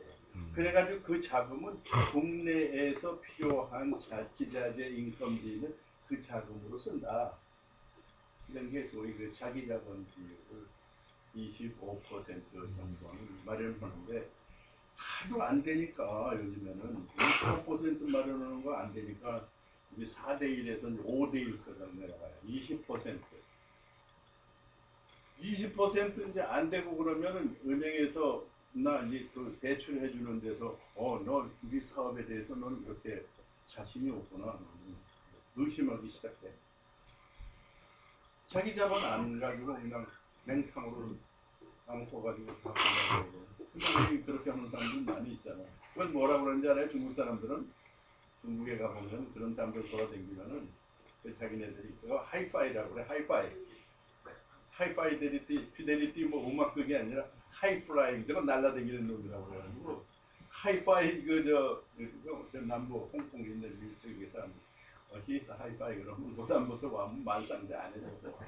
그래가지고 그 자금은 국내에서 필요한 기자재 인건비는 그 자금으로 쓴다. 이런 게 소위 그 자기 자본 비율을 25% 정도는 마련하는데 하도 안 되니까 요즘에는 25% 마련하는 거 안 되니까 이제 4대 1에서 5대 1까지 내려가요. 20% 20% 이제 안 되고 그러면은 은행에서 나 이제 그 대출해 주는 데서 너 우리 사업에 대해서 너는 이렇게 자신이 없구나 의심하기 시작해. 자기 자본 안 가지고 그냥 맹탕으로 안고가지고 다 본다고. 근데 그렇게 하는 사람들 많이 있잖아. 그건 뭐라 그러는지 알아요? 중국 사람들은 중국에 가보면 그런 사람들 돌아다니면은 자기네들이 저거 하이파이라고 그래. 하이파이 피델리티 뭐 음악극이 아니라 하이플라잉 저거 날라다니는 놈이라고 그래가지고 하이파이 저 남부 홍콩에 있는 저기 사람 히스 하이파이 그러면 그다음부터 와면 말상대 안 해줘서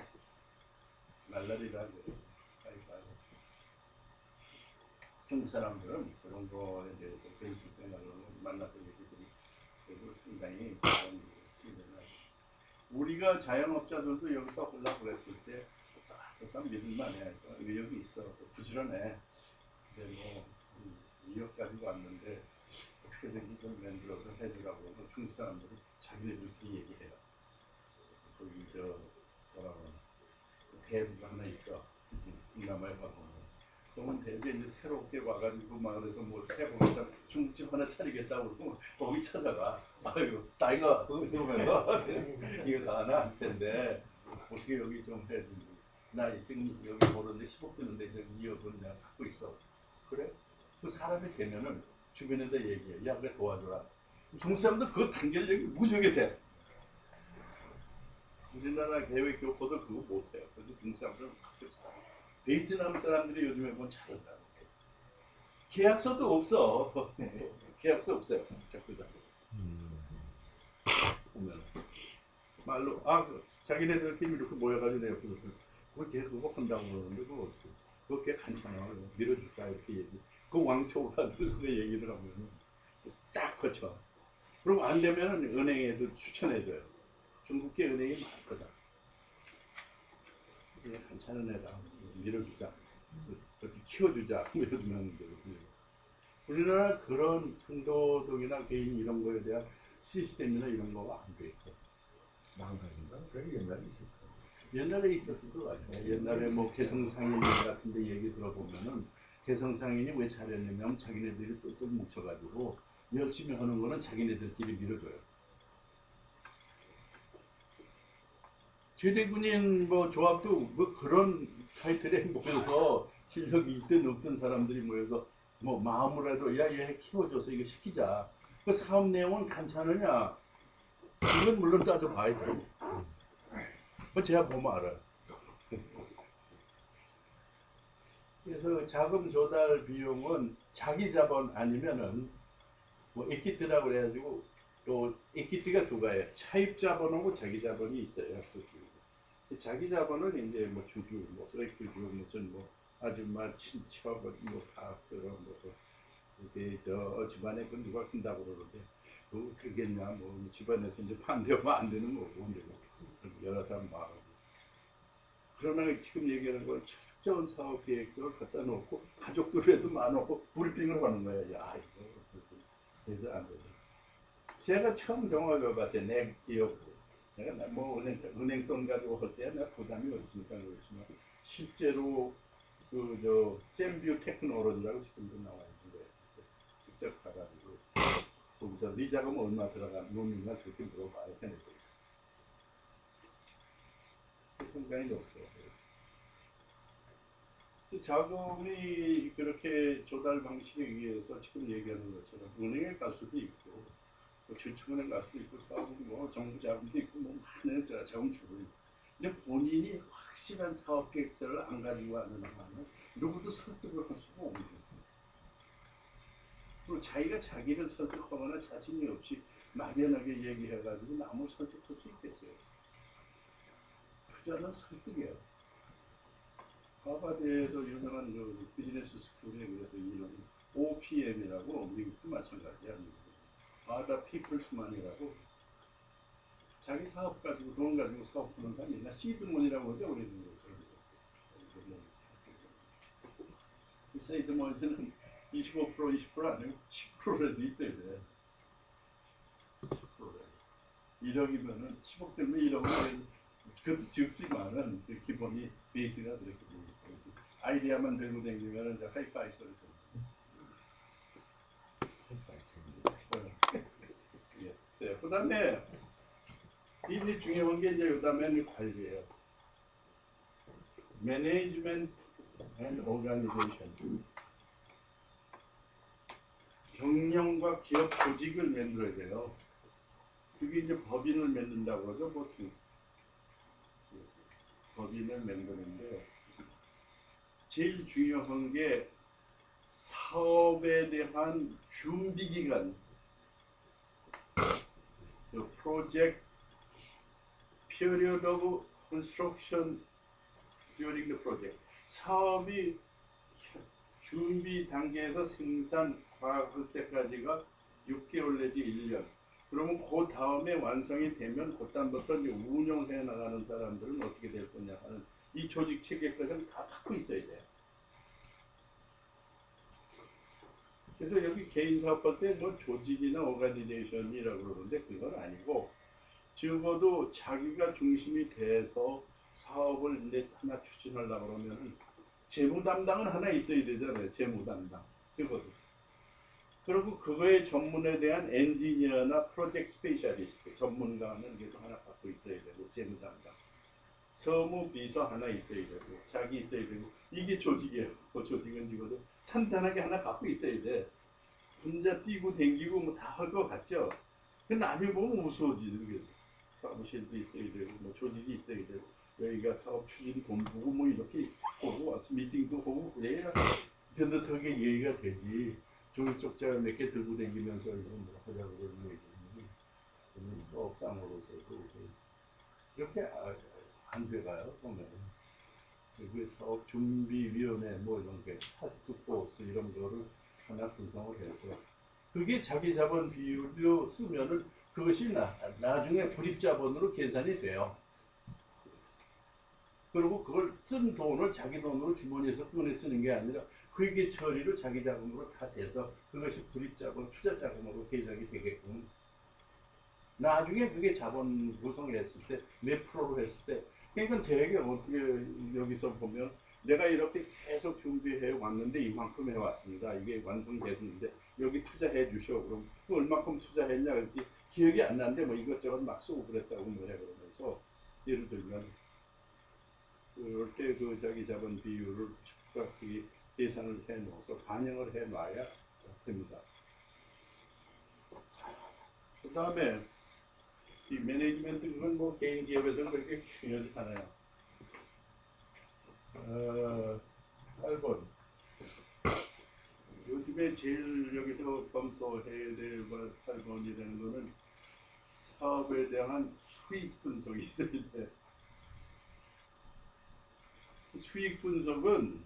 날라리라고 하이파이. 중국 사람들은 그런 거에 대해서 베이스 생각을 만나서 얘기들이 그래도 상당히 우리가 자영업자들도 여기서 하려고 그랬을 때 저 사람 믿을만해. 여기 있어. 부지런해. 근데 뭐 2억 가지고 왔는데 어떻게든 좀 만들어서 해주라고 하면 중국 사람들이 자기네들끼리 얘기해요. 거기 저 뭐라 그러나 대부가 하나 있어. 동남아에 가보면. 그러면 대개 이제 새롭게 와가지고 막 그래서 뭐 해보겠다 중국집 하나 차리겠다고 그러고 거기 찾아가. 아이고 나이가 그러면서 이거 다 나한테인데 어떻게 여기 좀 해주고 나 지금 여기 모르는데 10억 드는데 2억은 내가 갖고 있어. 그래? 그 사람이 되면은 주변에다 얘기해. 야 그래 도와줘라. 중국 사람도 그 단결력이 무지하게 세. 우리나라 해외 교포도 그거 못해요. 그래서 중국 사람들은 그렇게 잘해. 베트남 사람들이 요즘에 뭐 잘한다. 계약서도 없어. 계약서 없어요. 자꾸 보면 말로 자기네들끼리 이렇게 모여가지고 내 옆에서 그걔 그거 한다고 그러는데 그거 걔 괜찮아. 밀어줄까 이렇게 얘기. 그 왕초가 그렇게 얘기를 하면 딱 거쳐. 그리고 안 되면은 은행에도 추천해줘요. 중국계 은행이 많거든. 괜찮은 애다. 밀어주자. 어떻게 키워주자 뭐 이런 되거든요. 우리나라 그런 상도덕이나 개인 이런 거에 대한 시스템이나 이런 거가 안 돼 있어. 망가진가? 그게 옛날에 있었어. 옛날에 있었을 것 같아요. 옛날에 뭐 개성상인 같은데 얘기 들어보면은 개성상인이 왜 잘했냐면 자기네들이 똘똘 뭉쳐가지고 열심히 하는 거는 자기네들끼리 밀어줘요. 제대군인 뭐 조합도 뭐 그런 타이틀에 모여서 실력이 있든 없든 사람들이 모여서 뭐 마음으로라도 야얘 키워줘서 이거 시키자. 그 사업 내용은 괜찮으냐? 이건 물론 따져봐야죠. 뭐 제가 보면 알아요. 그래서 자금 조달 비용은 자기 자본 아니면은 뭐 에퀴티라고 그래가지고 또 에퀴티가 두 가지예요. 차입 자본하고 자기 자본이 있어요. 자기 자본은 이제 뭐 주주, 뭐 소액주주, 무슨 뭐 아줌마 친척, 뭐다 그런 무슨 이게 저 집안에 그 누가 큰다고 그러는데 그거 되겠냐? 뭐 집안에서 이제 반대하면 안 되는 거고 근데 여러 사람 마음. 그러나 지금 얘기하는 건 철저한 사업 계획서를 갖다 놓고 가족들에도 많고 브리핑을 하는 거야. 야 이거 그래서 안 돼. 제가 처음 경험해 봤어요. 내 기업. 내가 뭐 은행 돈 가지고 할 때 내가 부담이 없으니까 그렇지만 실제로 그 저 샘뷰 테크놀로지라고 지금도 나와 있는 거예요. 직접 가가지고 거기서 네 자금 얼마 들어간 놈이나 그렇게 물어봐야 되는 거예요. 그 상당히 높죠. 그래서 자금이 그렇게 조달 방식에 의해서 지금 얘기하는 것처럼 은행에 갈 수도 있고 저축은행 갈 수도 있고 사업은 뭐 정부 자금도 있고 뭐 많은 자금 주고 있고 근데 본인이 확실한 사업 계획서를 안 가지고 하는 한은 누구도 설득을 할 수가 없는 거예요. 그리고 자기가 자기를 설득하거나 자신이 없이 막연하게 얘기해가지고 남을 설득할 수 있겠어요. 투자는 설득이에요. 하버드에서 유명한 그 비즈니스 스쿨에 그래서 이런 OPM이라고 미국도 마찬가지야. Other People's Money라고 자기 사업 가지고 돈 가지고 사업하는 사람이 있나 시드머니라고 하죠 우리는. 시드머니는 25% 20% 아니고 10%라도 있어야 돼. 10%. 1억이면은 10억 들면 1억은 그것도 적지만은 그 기본이 베이스가 그렇게 됩니다. 아이디어만 들고 다니면은 이제 하이파이 소리 예. 네, 그 다음에 이제 중요한 게 이제 그 다음에는 관리예요. 매니지먼트 앤 오가니제이션. 경영과 기업 조직을 만들어야 돼요. 그게 이제 법인을 만든다고 하죠, 보통. 법인을 만드는데 제일 중요한 게 사업에 대한 준비 기간, project period of construction during the project. 사업이 준비 단계에서 생산 과학할 때까지가 6개월 내지 1년. 그러면 그 다음에 완성이 되면 그다음부터 이제 운영해 나가는 사람들은 어떻게 될 거냐 하는 이 조직 체계까지는 다 갖고 있어야 돼요. 그래서 여기 개인 사업할 때 뭐 조직이나 오가니제이션이라고 그러는데 그건 아니고 적어도 자기가 중심이 돼서 사업을 이제 하나 추진하려고 그러면은 재무 담당은 하나 있어야 되잖아요. 재무 담당. 적어도. 그리고 그거의 전문에 대한 엔지니어나 프로젝트 스페셜리스트 전문가는 계속 하나 갖고 있어야 되고 재무 담당. 서무 비서 하나 있어야 되고 자기 있어야 되고 이게 조직이에요. 그 조직은 적어도 탄탄하게 하나 갖고 있어야 돼. 혼자 뛰고 댕기고 뭐 다 할 것 같죠. 그 남이 보면 무서워지는 사무실도 있어야 되고 뭐 조직이 있어야 되고 여기가 사업 추진 본부고 뭐 이렇게 보고 와서 미팅도 하고 그래야 편듯하게 얘기가 되지. 종이 쪽자 몇 개 들고 다니면서 이거 뭐 하자고 그러는 얘기는 사업상으로서도 이렇게 안 돼가요 보면. 그 사업 준비위원회 뭐 이런 게 타스크포스 이런 거를 하나 구성을 해서 그게 자기 자본 비율로 쓰면은 그것이 나중에 불입자본으로 계산이 돼요. 그리고 그걸 쓴 돈을 자기 돈으로 주머니에서 꺼내 쓰는 게 아니라 회계 처리를 자기 자금으로 다 돼서 그것이 불입자금, 투자 자금으로 계정이 되게끔 나중에 그게 자본 구성했을 때 몇 프로로 했을 때 그러니까 되게 어떻게 여기서 보면 내가 이렇게 계속 준비해 왔는데 이만큼 해왔습니다. 이게 완성됐는데 여기 투자해 주셔. 그럼 그 얼마큼 투자했냐 이렇게 기억이 안 나는데 뭐 이것저것 막 쓰고 그랬다고 뭐래 그러면서 예를 들면 그럴 때 그 자기 자본 비율을 정확히 계산을 해 놓아서 반영을 해 놔야 됩니다. 그 다음에 이 매니지먼트 그건 뭐 개인 기업에서는 그렇게 중요하지 않아요. 8번 요즘에 제일 여기서 검토해야 될 8번이라는 거는 사업에 대한 수익 분석이 있어야 돼. 수익 분석은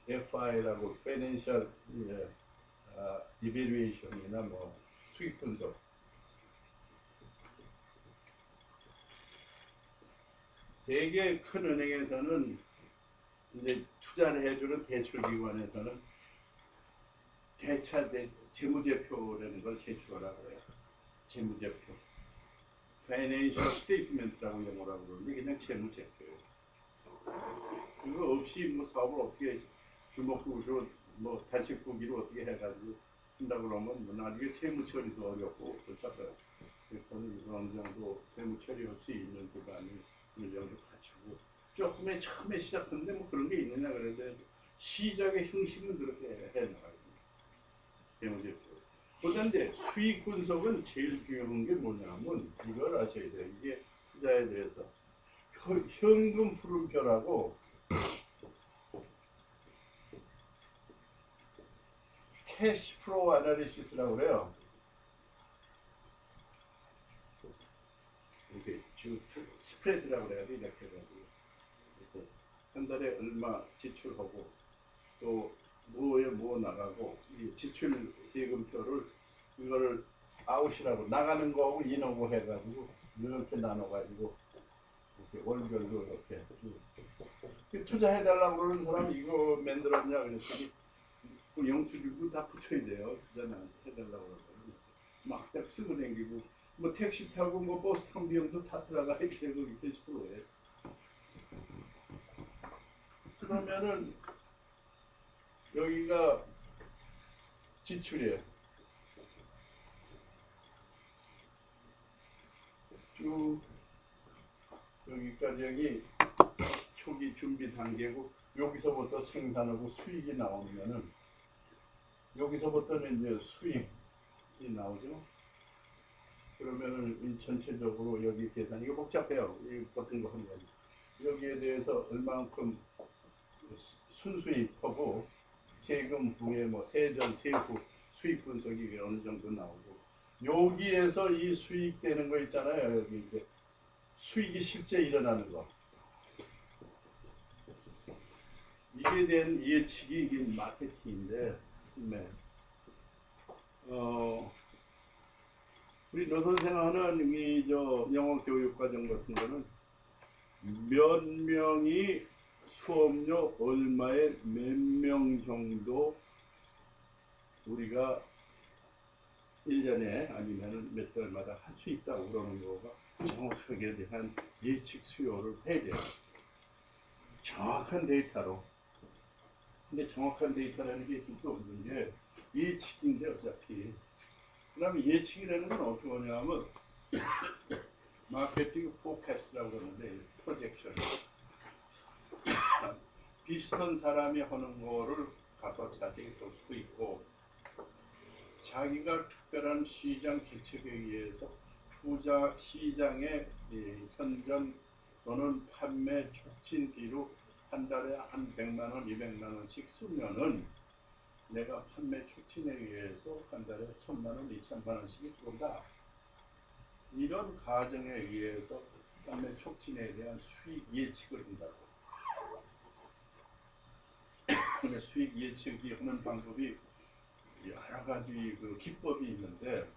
FI라고 Financial Evaluation이나 뭐 수익 분석 되게 큰 은행에서는 이제 투자를 해주는 대출기관에서는 재무제표라는 걸 제출하라고 해요. 재무제표. Financial Statement라고 영어라고 그러는데 그냥 재무제표예요. 그거 없이 뭐 사업을 어떻게 주먹구구로 뭐 단식구기로 어떻게 해가지고 한다 그러면 뭐 나중에 세무 처리도 어렵고 그렇잖아요. 그거는 어느 정도 세무 처리할 수 있는 기반이 어느 정도 갖추고 조금의 처음에 시작했는데 뭐 그런 게 있느냐 그런데 시작의 형식은 그렇게 해나가야 됩니다. 세무제표. 그런데 수익 분석은 제일 중요한 게 뭐냐면 이걸 아셔야 돼요. 이게 투자에 대해서 현금 푸른표라고 캐시 플로우 아나리시스라고 그래요. 이렇게 지금 스프레드라고 그래야 돼 이렇게 해가지고 한 달에 얼마 지출하고 또 뭐에 뭐 나가고 이 지출 세금표를 이거를 아웃이라고 나가는 거하고 인하고 해가지고 이렇게 나눠가지고 이렇게 월별로 이렇게 투자해달라고 그러는 사람이 이거 만들었냐 그랬더니 그 영수증도 다 붙여야 돼요. 투자 나한테 해달라고 그러면 막딱 쓰고 다니고 뭐 택시 타고 뭐 버스 탄 비용도 다 들어가야 되고 이렇게 싶어요. 그러면은 여기가 지출이에요. 쭉 여기까지 여기 초기 준비 단계고 여기서부터 생산하고 수익이 나오면은 여기서부터는 이제 수익이 나오죠. 그러면은 이 전체적으로 여기 계산 이거 복잡해요. 이 같은 거 하면 여기에 대해서 얼마만큼 순수익하고 세금 후에 뭐 세전 세후 수익 분석이 어느 정도 나오고 여기에서 이 수익 되는 거 있잖아요. 여기 이제 수익이 실제 일어나는 거 이게 대한 예측이 이게 마케팅인데 네. 우리 노선생하는 이 저 영어 교육 과정 같은 거는 몇 명이 수업료 얼마에 몇 명 정도 우리가 1년에 아니면 몇 달마다 할 수 있다고 그러는 거가 정확하게 대한 예측 수요를 해야 돼요. 정확한 데이터로. 근데 정확한 데이터라는 게 진짜 없는 게 예측인데 어차피. 그 다음에 예측이라는 건 어떻게 하냐면 마케팅 포캐스트라고 하는데 프로젝션. 비슷한 사람이 하는 거를 가서 자세히 볼 수도 있고 자기가 특별한 시장 개척에 의해서 투자 시장의 선전 또는 판매 촉진기로 한 달에 한 100만 원, 200만 원씩 쓰면은 내가 판매 촉진에 의해서 한 달에 1000만 원, 2000만 원씩이 들어온다. 이런 가정에 의해서 판매 촉진에 대한 수익 예측을 한다고. 근데 수익 예측이 하는 방법이 여러 가지 그 기법이 있는데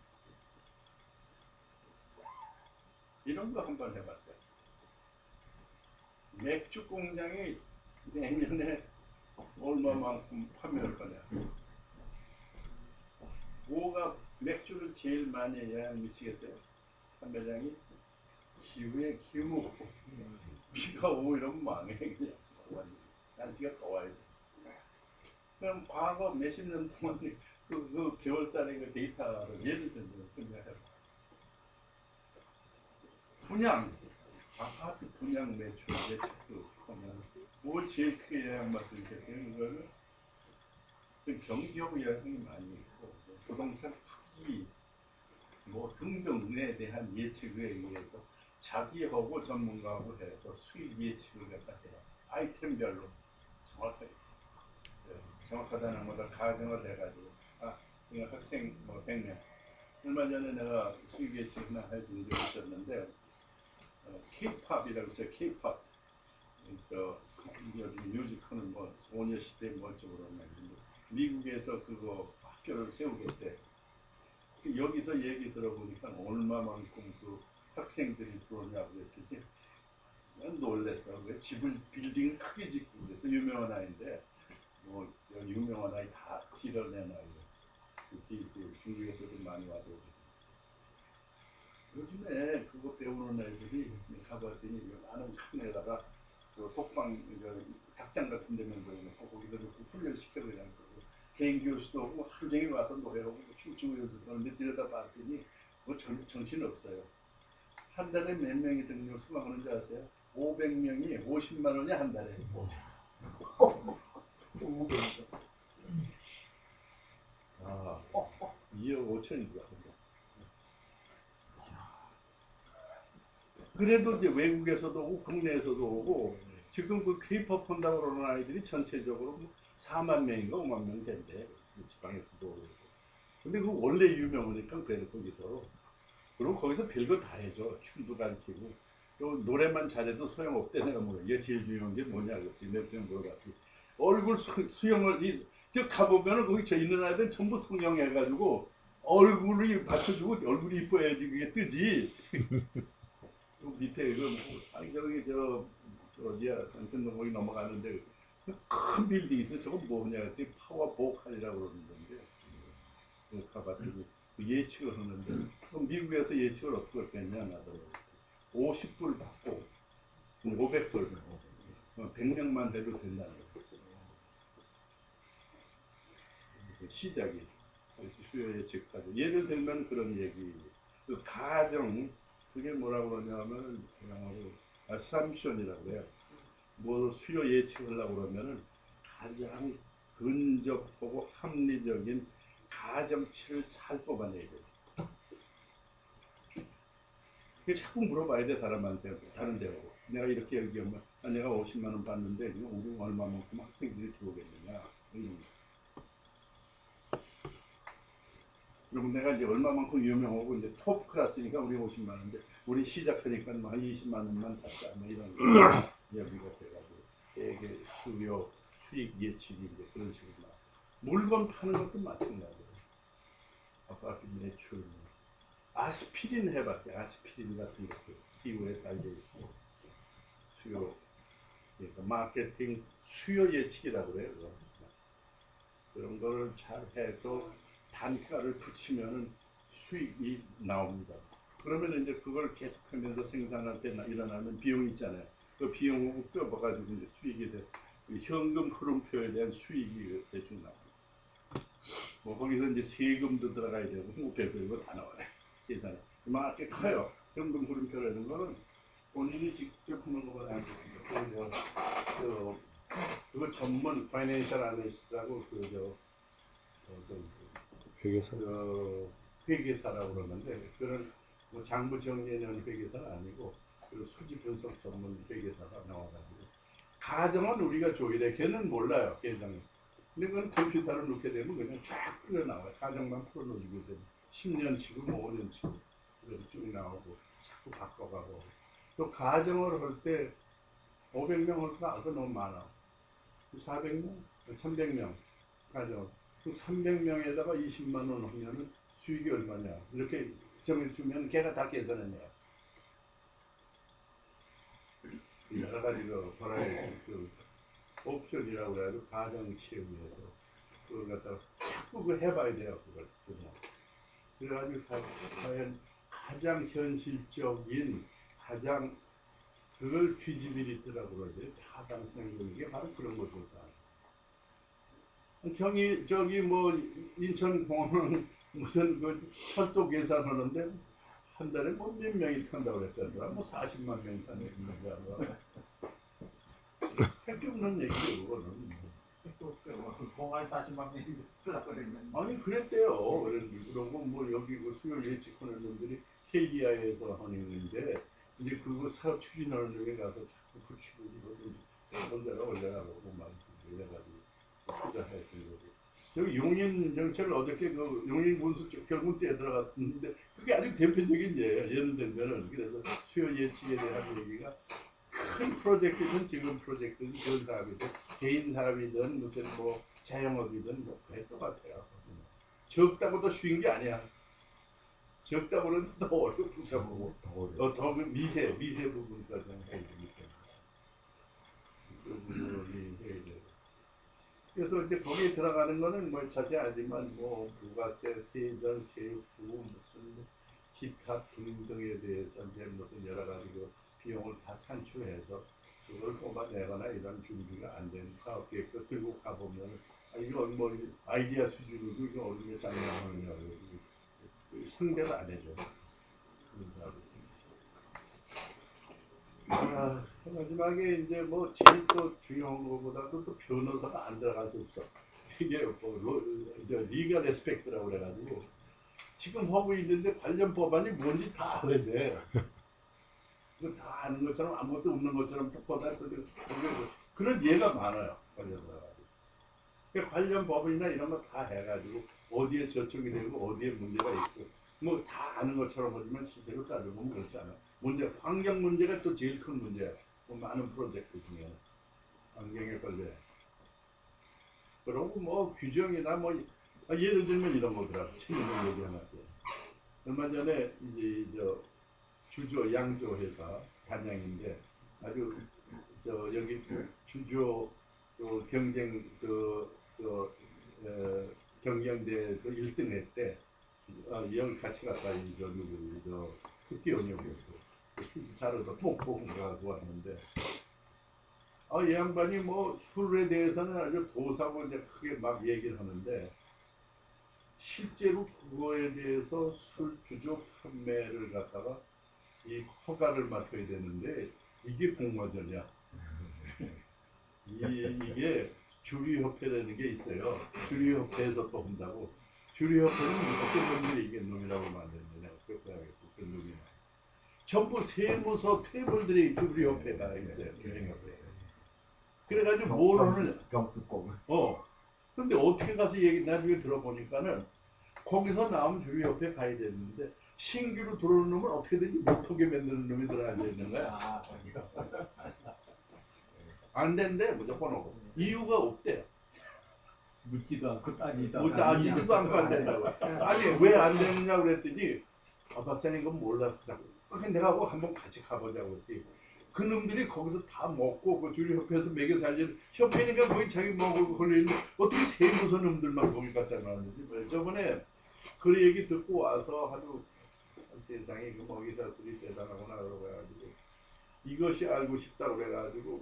이런 거 한번 해봤어요. 맥주 공장이 내년에 얼마만큼 판매할 거냐. 뭐가 맥주를 제일 많이 영향 미치겠어요? 판매량이 기후에 기후. 비가 오고 이러면 망해 그냥. 날씨가 더워야 돼. 그럼 과거 몇십 년 동안 그 겨울달에 그 데이터를 예를 들면 분양해봐. 분양, 아파트 분양 매출 예측도 보면 뭘 제일 크게 영향받고 있겠어요? 이거는 그 경기하고 영향이 많이 있고 부동산 투기 뭐 등등에 대한 예측에 의해서 자기하고 전문가하고 해서 수익 예측을 갖다 해요. 아이템별로 정확하게. 정확하다는 것보다 가정을 해가지고 이거 학생 뭐 100명 얼마 전에 내가 수익 예측 하나 해준 적이 있었는데 K-팝이라고 있죠. K-팝 요즘 뮤지컬은 뭐 소녀시대 뭐 어쩌고 그러는데 미국에서 그거 학교를 세우겠대. 여기서 얘기 들어보니까 얼마만큼 그 학생들이 들어오냐고 그랬더니 난 놀랬어. 왜 집을 빌딩을 크게 짓고 그래서 유명한 아이인데 뭐 유명한 아이 다 길어낸 아이예요. 중국에서도 많이 와서 요즘에 그거 배우는 애들이 가봤더니 아는 큰 애다가 그 독방 닭장 같은 데면 넣어놓고 거기다 놓고 훈련시켜 그냥 개인 교수도 오고 하루 종일 와서 노래하고 춤추고 연습하는데 들여다봤더니 뭐 정신 없어요. 한 달에 몇 명이 등록 수강하는지 아세요? 500명이 50만 원이 한 달에. 500명. 2억 5천인가. 그래도 이제 외국에서도 오고 국내에서도 오고 지금 그 K-팝 본다고 그러는 아이들이 전체적으로 4만 명인가 5만 명 된대. 지방에서도 오고. 근데 그 원래 유명하니까 그래 거기서. 그리고 거기서 별거 다 해줘. 춤도 가르치고. 또 노래만 잘해도 소용없대. 내가 뭐야. 얘 제일 중요한 게 뭐냐 그랬더니 내가 그냥 물어봤지. 얼굴 수영을 저 가보면은 거기 저 있는 아이들 전부 성형해가지고 얼굴이 받쳐주고 얼굴이 이뻐야지 그게 뜨지. 그 밑에 그 아니 저기 저 어디야 장천동 거기 넘어가는데 큰 빌딩 있어. 저거 뭐냐 그랬더니 파워 보컬이라고 그러는데 가봤더니 예측을 하는데 그럼 미국에서 예측을 어떻게 했겠냐 나도 50불 받고 500불 100명만 해도 된다는 거예요. 시작이 수요 예측까지 예를 들면 그런 얘기 그 가정 그게 뭐라고 그러냐면 assumption이라고 해요. 뭐 수요 예측하려고 그러면은 가장 근접하고 합리적인 가정치를 잘 뽑아내야 돼요. 그게 자꾸 물어봐야 돼 사람한테 다른 데하고 내가 이렇게 얘기하면 내가 50만 원 받는데 우리 얼마만큼 학생들이 들어오겠느냐 그리고 내가 이제 얼마만큼 유명하고 이제 톱 클래스니까 우리 50만 원인데 우리 시작하니까 뭐 한 20만 원만 받자 뭐 이런 이야기가 돼가지고 되게 수요 수익 예측이 이제 그런 식으로 나 물건 파는 것도 마찬가지예요. 아파트 매출 아스피린 해봤어요. 아스피린 같은 것도 기후에 달려 있고 수요 그러니까 마케팅 수요 예측이라고 그래요. 그런 거를 잘 해서 단가를 붙이면 수익이 나옵니다. 그러면 이제 그걸 계속하면서 생산할 때 일어나는 비용이 있잖아요. 그 비용을 껴봐가지고 이제 수익이 돼. 현금 흐름표에 대한 수익이 대충 나옵니다. 뭐 거기서 이제 세금도 들어가야 되고 뭐 별거 다 나와요. 계산이. 그만큼 커요. 현금 흐름표라는 거는 본인이 직접 하는 것보다 안 좋습니다. 그거 전문 파이낸셜 아나리스트라고 회계사 회계사라고 그러는데 그런 뭐 장부 정리하는 회계사는 아니고 그 수지 분석 전문 회계사가 나와가지고 가정은 우리가 줘야 돼. 걔는 몰라요 계정은. 근데 그건 컴퓨터를 넣게 되면 그냥 쫙 끌어 나와요. 가정만 풀어놓어주게 되면 10년치고 뭐 5년치고 그래서 쭉 나오고 자꾸 바꿔가고 또 가정을 할 때 500명 할까? 그거 너무 많아. 400명? 300명 가정. 그 300명에다가 20만 원 하면은 수익이 얼마냐? 이렇게 정해주면 걔가 다 계산해내요. 여러 가지 그 옵션이라고 그래가지고 가정 체험에서 그걸 갖다가 자꾸 그 해봐야 돼요. 그걸 그냥. 그래가지고 과연 가장 현실적인 가장 그걸 피지빌리티라고 그러죠. 타당성 있는 게 바로 그런 거 조사하는. 저기 뭐 인천공항은 무슨 그 철도 계산하는데 한 달에 뭐 몇 명이 탄다고 그랬더라. 뭐 40만 명 타는 건가. 핵 없는 얘기예요, 그거는. 공항에 40만 명이 들어가버리면. 아니 그랬대요. 그러고 뭐 여기 그 수요 예측하는 놈들이 KDI에서 하는데 이제 그거 사업 추진하는 놈에 가서 자꾸 그 추진이 언제나 올려나가고 막 이래가지고 투자했던 거지. 여기 용인 정책을 어저께 그 용인 군수 쪽 결국 때 들어갔는데 그게 아주 대표적인 예예요. 예를 들면은 그래서 수요 예측에 대한 얘기가 큰 프로젝트든 지금 프로젝트든 그런 사업이든 개인 사업이든 무슨 뭐 자영업이든 뭐 그래 똑같아요. 적다고 더 쉬운 게 아니야. 적다고는 더 어렵다 보고 더 그 미세 부분까지 해야 되니까 그 부분이 해야 돼. 그래서 이제 거기에 들어가는 거는 뭐 자세하지만 뭐 부가세, 세전, 세부 무슨 기타 등등에 대해서 이제 무슨 여러 가지 그 비용을 다 산출해서 그걸 뽑아내거나 이런 준비가 안 된 사업 계획서 들고 가보면 이거 뭐 아이디어 수준으로 이거 어디에 장난하느냐고 상대가 안 해줘. 그런 사업이. 마지막에 이제 뭐 제일 또 중요한 것보다도 또 변호사가 안 들어갈 수 없어. 이게 뭐 리gal 에스펙트라고 그래가지고 지금 하고 있는데 관련 법안이 뭔지 다 알아야 돼. 그거 다 아는 것처럼 아무것도 없는 것처럼 톡보다 그런 예가 많아요. 관련사가. 그러니까 관련 법이나 이런 거 다 해가지고 어디에 저촉이 되고 어디에 문제가 있고 뭐 다 아는 것처럼 하지만 실제로 따져보면 그렇지 않아. 문제, 환경 문제가 또 제일 큰 문제야. 뭐 많은 프로젝트 중에 환경에 걸려. 그리고 뭐 규정이나 뭐 예를 들면 이런 거더라고. 재밌는 얘기 하나. 얼마 전에 이제 주조 양조 회사 단양인데 아주 여기 주조 경쟁 경영대에서 1등 했대. 여기 같이 갔다 숙기원이었고 자료도 뽕뽕 가지고 왔는데 이 양반이 뭐 술에 대해서는 아주 도사고 이제 크게 막 얘기를 하는데 실제로 그거에 대해서 술 주조 판매를 갖다가 이 허가를 맡아야 되는데 이게 공모전이야. 이게 주류협회라는 게 있어요. 주류협회에서 또 한다고. 주류협회는 어떤 놈들이 이게 놈이라고 만드느냐. 그런 놈이 전부 세무서 폐물들이 주류협회가 있어요. 주행협회. 그래가지고 뭘 하느냐. 병뚜껑. 근데 어떻게 가서 얘기 나중에 들어보니까는 거기서 나오면 주류협회 가야 되는데 신규로 들어오는 놈은 어떻게든지 못하게 만드는 놈이 들어앉아 있는 거야. 안 된대 무조건 오고. 이유가 없대요. 묻지도 않고 따지도 않고 안 된다고. 아니 왜 안 되느냐고 그랬더니 박사님 그건 몰라서 자꾸 내가 하고 한번 같이 가보자고 했더니 그 놈들이 거기서 다 먹고 그 주류협회에서 먹여 살리는 협회니까 거기 자기 먹을 걸리는데 어떻게 세무서 놈들만 거기 갖다 놨는지. 저번에 그 얘기 듣고 와서 하도 세상에 그 먹이사슬이 대단하구나 그러고 해가지고 이것이 알고 싶다고 그래가지고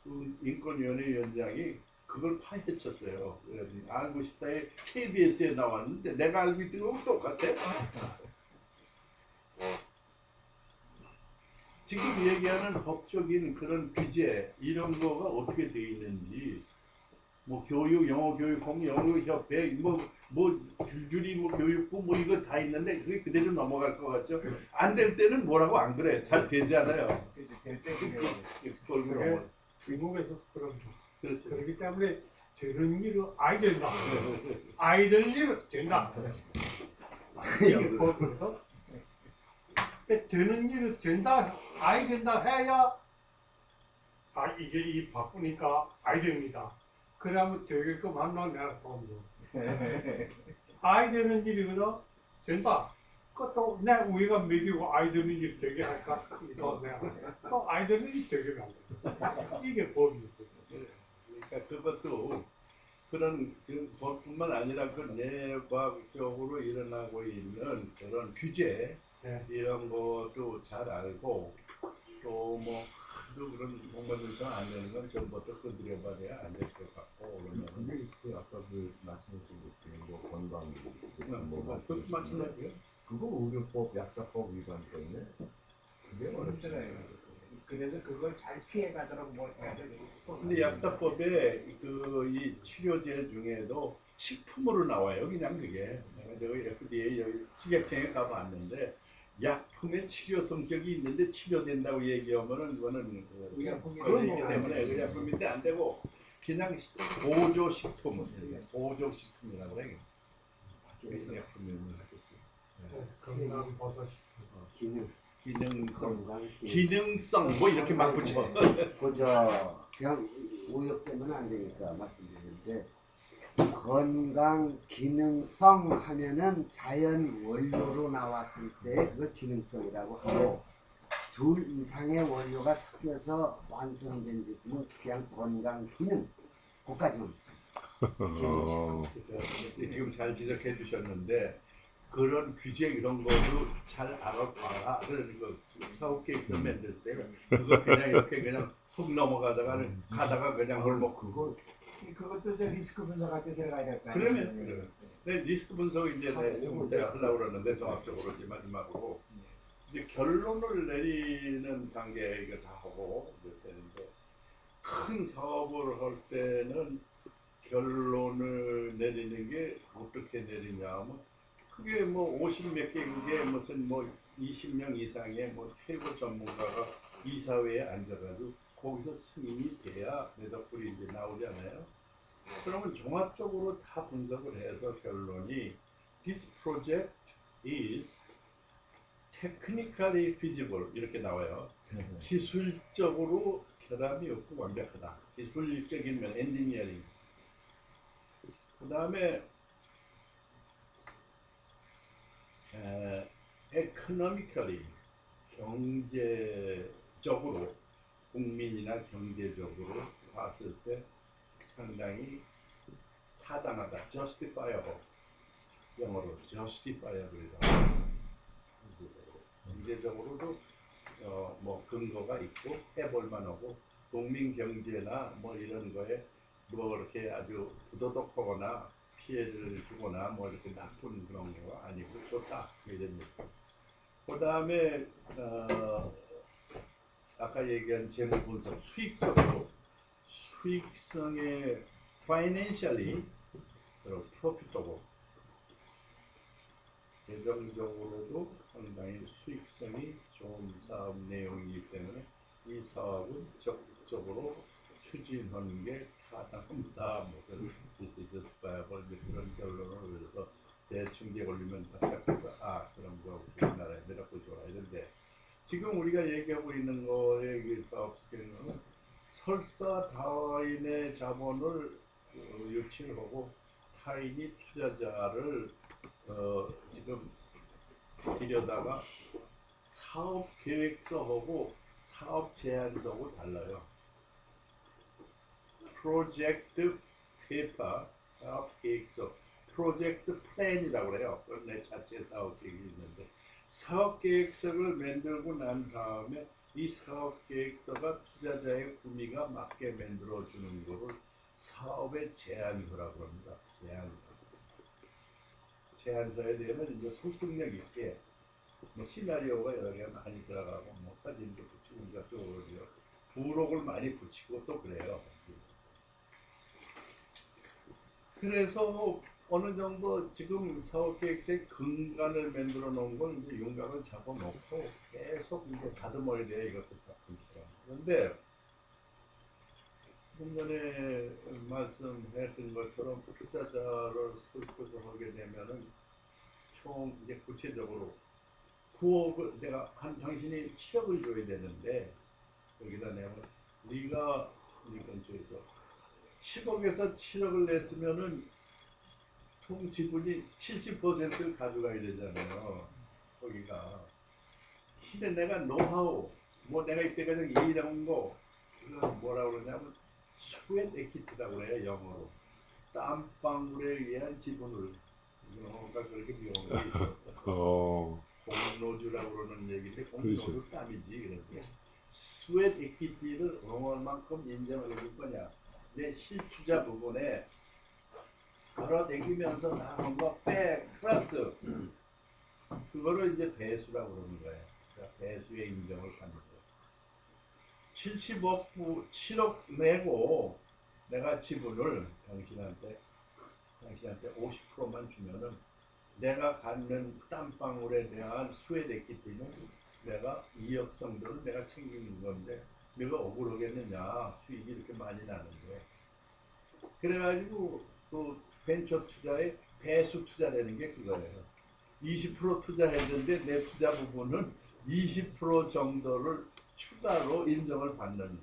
그 인권위원회 위원장이 그걸 파헤쳤어요. 알고 싶다에 KBS에 나왔는데 내가 알고 있던 거하고 똑같아. 지금 얘기하는 법적인 그런 규제 이런 거가 어떻게 돼 있는지 뭐 교육, 영어 교육, 영어협회 뭐 줄줄이 뭐 교육부 뭐 이거 다 있는데 그게 그대로 넘어갈 것 같죠? 안 될 때는 뭐라고 안 그래. 잘 되잖아요. 될 때는 중국에서 그렇죠. 그렇기 때문에 되는 일은 아이 된다. 아이 될 일은 된다. 이게 법이거든. 되는 일은 된다. 아이 된다 해야 이게 이 바쁘니까 아이 됩니다. 그러면 되게끔 한다고 내가 돈 줘. 아이 되는 일이거든. 된다. 그또 내 우리가 먹이고 아이들은 일 되게 할까? 또 내가 또 아이들은 일 되게 한다. 이게 법이거든. 그러니까 그것도 그런 법뿐만 아니라 그 내과학적으로 일어나고 있는 그런 규제 네. 이런 것도 잘 알고 또 뭐 그런 공부전선 안 되는 건 전부터 건드려봐야 안 될 것 같고 그러면 근데 그 아까 그 말씀하신 뭐 건강 그것도 마찬가지예요. 그거 의료법 약사법 위반 때문에 그게 어렵잖아요. 그래서 그걸 잘 피해가도록 뭘 해야 되겠고. 근데 약사법에 그 이 치료제 중에도 식품으로 나와요. 그냥 그게 내가 저기 FDA 여기 식약청에 가봤는데 약품의 치료 성격이 있는데 치료된다고 얘기하면은 그거는 의약품이기 때문에 의약품인데 안 되고 그냥 보조식품, 보조식품이라고 그래요. 의약품이면 건강버섯 기능성 뭐 이렇게 막 붙여. 그저 그냥 오역 때문에 안 되니까 말씀드리는데 건강 기능성 하면은 자연 원료로 나왔을 때 그걸 기능성이라고 하고 둘 이상의 원료가 섞여서 완성된 제품은 그냥 건강 기능 그까지만 지금 잘 지적해 주셨는데 그런 규제 이런 거도 잘 알아봐라. 그러는 거 사업 계획서 만들 때 그거 그냥 이렇게 그냥 훅 넘어가다가는 가다가 그냥 뭘 뭐 그것도 저 리스크 분석할 때 들어가야 될 거 아니에요. 그러면 네, 리스크 분석 이제 좀 내가 하려고 그러는데 종합적으로 이제 마지막으로 이제 결론을 내리는 단계 이거 다 하고 이럴 때는데 큰 사업을 할 때는 결론을 내리는 게 어떻게 내리냐 하면 그게 뭐 50 몇 개 그게 무슨 뭐 20명 이상의 뭐 최고 전문가가 이사회에 앉아가지고 거기서 승인이 돼야 매덕불이 이제 나오잖아요. 그러면 종합적으로 다 분석을 해서 결론이 This project is technically feasible 이렇게 나와요. 기술적으로 결함이 없고 완벽하다. 기술적인 면 엔지니어링. 그 다음에 economically 경제적으로 국민이나 경제적으로 봤을 때 상당히 타당하다. justifiable 영어로 justifiable이라고 경제적으로도 뭐 근거가 있고 해볼 만하고 국민 경제나 뭐 이런 거에 뭐 이렇게 아주 부도덕하거나 피해를 주거나 뭐 이렇게 나쁜 그런 거가 아니고 좋다 이런 얘기. 그 다음에 아까 얘기한 재무 분석 수익적으로 수익성의 financially profitable 재정적으로도 상당히 수익성이 좋은 사업 내용이기 때문에 이 사업은 적극적으로 추진하는 게 타당합니다. 무슨 this is justifiable 그런 결론을 그래서 대충 걸리면 답답해서 그럼 뭐 우리나라에 매력을 줘라 이런데 지금 우리가 얘기하고 있는 거의 그 사업 스케일은 설사 타인의 자본을 유치를 하고 타인이 투자자를 지금 들여다가 사업 계획서하고 사업 제안서하고 달라요. 프로젝트 페이퍼, 사업 계획서, 프로젝트 플랜이라고 그래요. 그건 내 자체 사업 계획이 있는데 사업 계획서를 만들고 난 다음에 이 사업 계획서가 투자자의 구미가 맞게 만들어 주는 거를 사업의 제안서라고 합니다. 제안서에 대해서 이제 설득력 있게 뭐 시나리오가 여러 개 많이 들어가고 뭐 사진도 붙이고 이제 또 부록을 많이 붙이고 또 그래요. 그래서 어느 정도 지금 사업계획서의 근간을 만들어 놓은 걸 이제 윤곽을 잡아놓고 계속 이제 다듬어야 돼 이것도 작품처럼. 그런데 좀 전에 말씀했던 것처럼 투자자를 설득을 하게 되면은 총 이제 구체적으로 9억을 내가 당신이 7억을 줘야 되는데 여기다 내가 네가 우리 근처에서 10억에서 7억을 냈으면은 총 지분이 70%를 가져가야 되잖아요. 거기가. 근데 내가 노하우, 뭐 내가 이때까지 일해온 거, 그건 뭐라 그러냐면 스웨트 에퀴티라고 그래요, 영어로. 땀방울에 의한 지분을. 영어가 그렇게 명언이 있었다. 공로주라고 그러는 얘기인데 공로주 땀이지. 그런데 스웨트 에퀴티를 얼마만큼 인정을 해줄 거냐. 내 실투자 부분에 걸어다니면서 나온 거 빼, 플러스 그거를 이제 배수라고 그러는 거예요. 그러니까 배수의 인정을 받는 거예요. 7억 내고 내가 지분을 당신한테 50%만 주면은 내가 갖는 땀방울에 대한 스웨트 에퀴티는 내가 2억 정도를 내가 챙기는 건데 내가 억울하겠느냐. 수익이 이렇게 많이 나는데. 그래가지고 그 벤처 투자에 배수 투자라는 게 그거예요. 20% 투자했는데 내 투자 부분은 20% 정도를 추가로 인정을 받는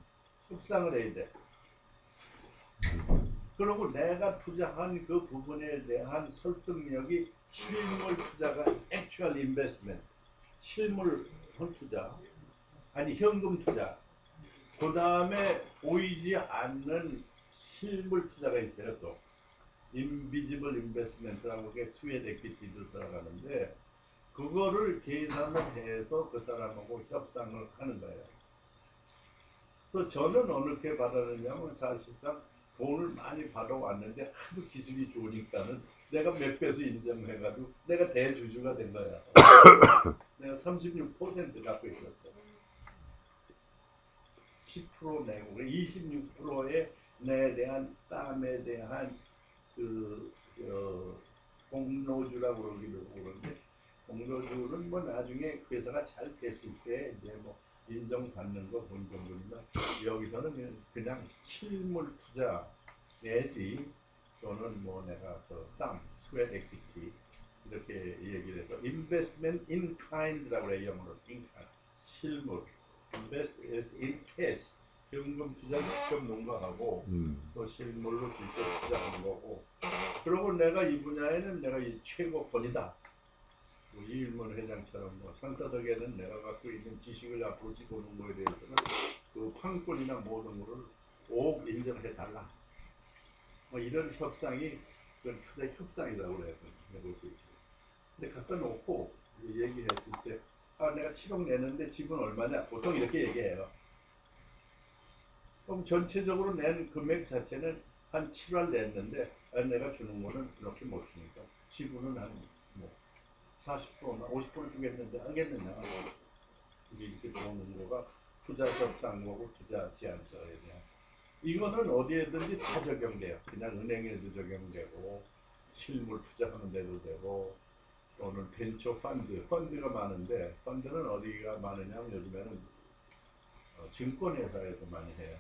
협상을 해야 돼. 그리고 내가 투자한 그 부분에 대한 설득력이 실물 투자가 actual investment, 실물 투자, 아니 현금 투자. 그 다음에 보이지 않는 실물 투자가 있어요. 또 invisible investment라고 게 스웨트 에퀴티도 들어가는데 그거를 계산을 해서 그 사람하고 협상을 하는 거예요. 그래서 저는 어떻게 받았느냐면 사실상 돈을 많이 받아왔는데 하도 기술이 좋으니까는 내가 몇 배수 인정해가지고 내가 대주주가 된 거야. 내가 36% 갖고 있었어. 10% 내고 26%에 내 대한 땀에 대한 공로주라고 그러기도 그러는데 공로주는 뭐 나중에 회사가 잘 됐을 때 이제 뭐 인정받는 거 본 정도면 여기서는 그냥 실물 투자 내지 또는 뭐 내가 땀, 스웨트 에퀴티 이렇게 얘기를 해서 investment in kind라고 그래요. 영어로 in kind, 실물 invest as in cash 현금 투자 직접 농가하고 또 실물로 직접 투자하는 거고 그리고 내가 이 분야에는 내가 이 최고권이다. 뭐 이일문 회장처럼 뭐 선사덕에는 내가 갖고 있는 지식을 앞으로 집어넣는 거에 대해서는 그 판권이나 모든 거를 꼭 인정해 달라. 뭐 이런 협상이 그 투자 협상이라고 그래요. 근데 갖다 놓고 얘기했을 때 아 내가 7억 내는데 집은 얼마냐? 보통 이렇게 얘기해요. 그럼 전체적으로 낸 금액 자체는 한 7월 냈는데 내가 주는 거는 그렇게 못 주니까 지분은 한 뭐 40%나 50% 주겠는데 하겠느냐. 이제 이렇게 들어오는 거가 투자 협상 거고 투자 제한서에 대한 이거는 어디에든지 다 적용돼요. 그냥 은행에도 적용되고 실물 투자하는 데도 되고 또는 벤처 펀드가 많은데 펀드는 어디가 많으냐면 요즘에는 증권회사에서 많이 해요.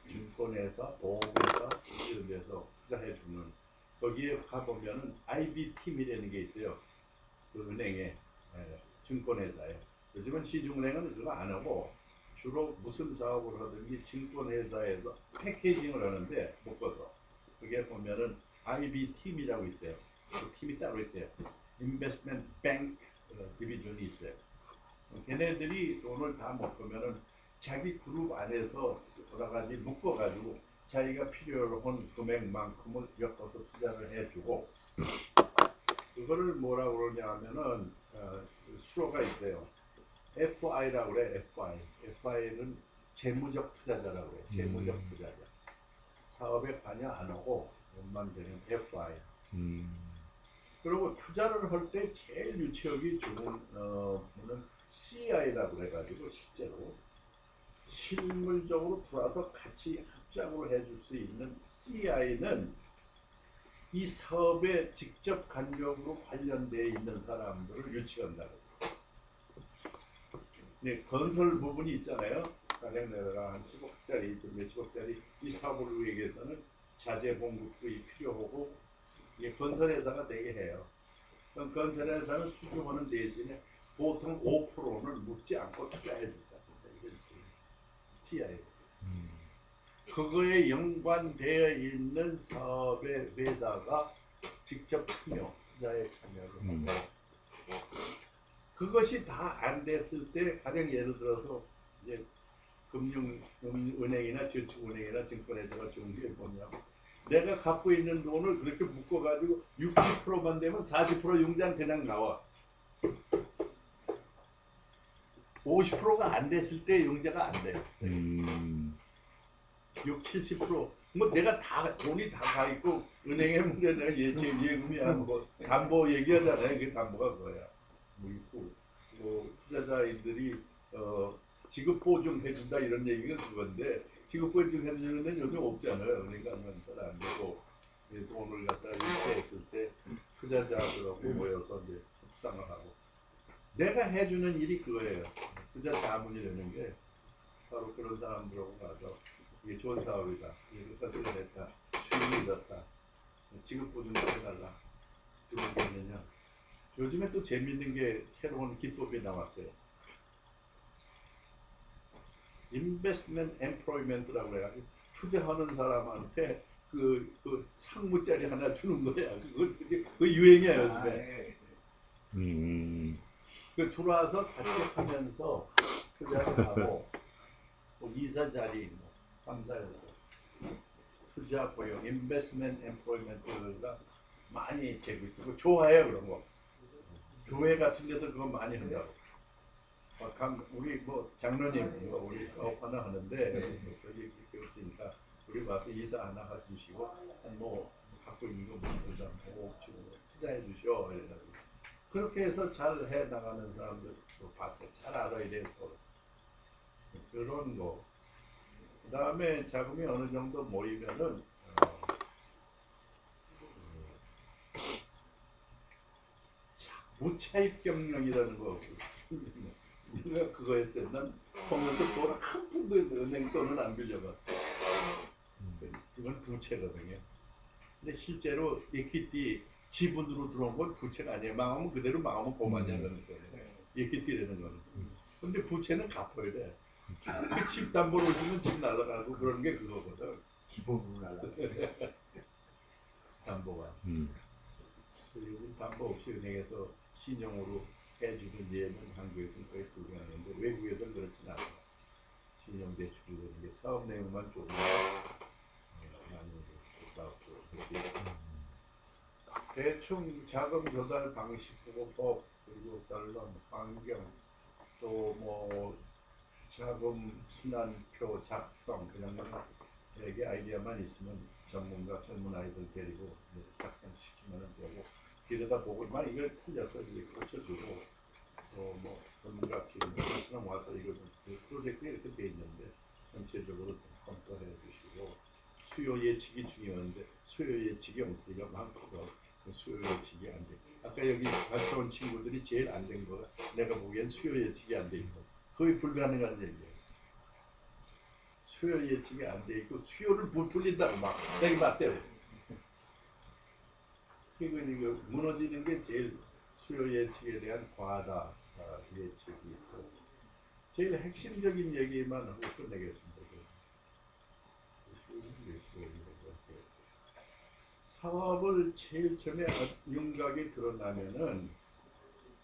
증권회사, 보험회사 이런 데서 투자해주는 거기에 가보면은 IB팀이라는 게 있어요. 그 은행에 증권회사에 요즘은 시중은행은 그거 안 하고 주로 무슨 사업을 하든지 증권회사에서 패키징을 하는데 묶어서 그게 보면은 IB팀이라고 있어요. 그 팀이 따로 있어요. 인베스트먼트 뱅크 디비전이 있어요. 걔네들이 돈을 다 묶으면은 자기 그룹 안에서 여러 가지 묶어가지고 자기가 필요로 한 금액만큼을 엮어서 투자를 해주고 그거를 뭐라고 그러냐 하면은 수로가 있어요. FI라고 그래. FI는 재무적 투자자라고 그래. 재무적 투자자. 사업에 관여 안 하고 돈만 되는 FI. 그리고 투자를 할 때 제일 유치하기 좋은 거는 CI라고 그래가지고 실제로 실물적으로 들어와서 같이 합작으로 해줄 수 있는 CI는 이 사업에 직접 간접으로 관련되어 있는 사람들을 유치한다고. 네, 건설 부분이 있잖아요. 가령 내가 한 10억짜리, 몇십억짜리 이 사업을 위해서는 자재 공급도 필요하고 이게 건설회사가 되게 해요. 그럼 건설회사는 수주하는 대신에 보통 5%는 묻지 않고 투자해 준다. 이게 TI. 그거에 연관되어 있는 사업의 회사가 직접 참여, 투자에 참여를 하고 그것이 다 안 됐을 때 가령 예를 들어서 이제 은행이나 저축은행이나 증권회사가 좋은 게 뭐냐면 내가 갖고 있는 돈을 그렇게 묶어가지고 60%만 되면 40% 융자는 그냥 나와. 50%가 안 됐을 때 융자가 안 돼. 6, 70%. 뭐 내가 다 돈이 다 가 있고 은행에 문제 내가 예금이야 뭐 담보 얘기하잖아요. 그게 담보가 그거야. 뭐 있고 뭐 투자자인들이 지급 보증 해준다 이런 얘기가 그건데 지급 보증 해주는 데는 요즘 없잖아요. 그러니까 잘 안 되고 돈을 갖다 이체했을 때 투자자들하고 모여서 이제 협상을 하고 내가 해주는 일이 그거예요. 투자 자문이라는 게 바로 그런 사람들하고 가서 이게 좋은 사업이다. 이거 써내냈다. 수익이 있었다. 지급 보증 좀 해달라. 그런 게 있느냐. 요즘에 또 재밌는 게 새로운 기법이 나왔어요. 인베스트먼트 엠플로이먼트라고 해가지고 투자하는 사람한테 그 상무짜리 하나 주는 거야. 그거 유행이야 요즘에. 그 들어와서 같이 하면서 투자를 하고 뭐 이사 자리, 뭐 상사에서 투자 고용, 인베스트먼트 엠플로이먼트가 많이 되고 있고 좋아해요 그런 거. 교회 같은 데서 그거 많이 한다고. 우리 뭐 장로님 우리 사업 하나 하는데 저기 그렇게 없으니까 우리 와서 이사 하나 해주시고 뭐 갖고 있는 거 뭐 투자해 주셔 이래가지고 그렇게 해서 잘 해 나가는 사람들도 봤어요. 잘 알아야 돼서 그런 거. 그 다음에 자금이 어느 정도 모이면은 무차입 경영이라는 거. 내가 그거 했어요. 난 보면서 돈 한 푼도 은행 돈은 안 빌려봤어. 이건 부채거든요. 근데 실제로 이퀴티 지분으로 들어온 건 부채가 아니에요. 망하면 그대로 망하면 고만이야 그런 거예요. 이퀴티라는 거는. 근데 부채는 갚아야 돼. 그 집 담보로 주면 집 날아가고 그런 게 그거거든. 기본으로 날라가. 담보가. 요즘 담보 없이 은행에서 신용으로 해주는 예는 한국에서는 거의 불가능한데 외국에서는 그렇진 않아요. 신용 대출을 내는 게 사업 내용만 조금 많이 나오고 대충 자금 조달 방식 보고법 그리고 따르는 환경 또 뭐 자금 순환표 작성 그런 거는 되게 아이디어만 있으면 젊은 아이들 데리고 작성시키면 되고 길에다 보고 막 이거 틀렸어 이렇게 고쳐주고 또 뭐 전문가 팀처럼 와서 이거 프로젝트에 이렇게 돼 있는데 전체적으로 검토해 주시고 수요 예측이 중요한데 수요 예측이 엉터리가 많고 그 수요 예측이 안 돼. 아까 여기 같이 온 친구들이 제일 안 된 거가 내가 보기엔 수요 예측이 안 돼 있어. 거의 불가능한 얘기예요. 수요 예측이 안 돼 있고 수요를 부풀린다고 막 자기 맞대로. 이거 무너지는 게 제일 수요 예측에 대한 과다 예측이 있고 제일 핵심적인 얘기만 하고 끝내겠습니다. 사업을 제일 처음에 윤곽이 드러나면은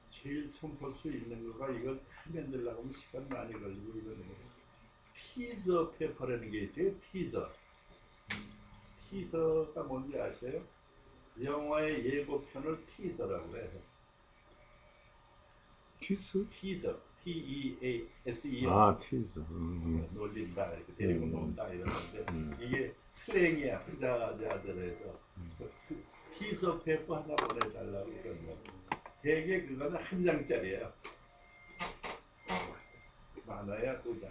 제일 처음 볼 수 있는 거가 이걸 큰 만들려고 하면 시간 많이 걸리고 이거는 티저 페퍼라는 게 있어요. 티저가 뭔지 아세요? 영화의 예고편을 티저라고 해요. 티스? 티저, T-E-A-S-E. 티스. 놀린다, 이렇게 데리고 논다 이러는데 이게 슬랭이야 투자자들에서 티저 페퍼 하나 보내달라고 그러면 대개 그거는 한 장짜리예요. 많아야 2장.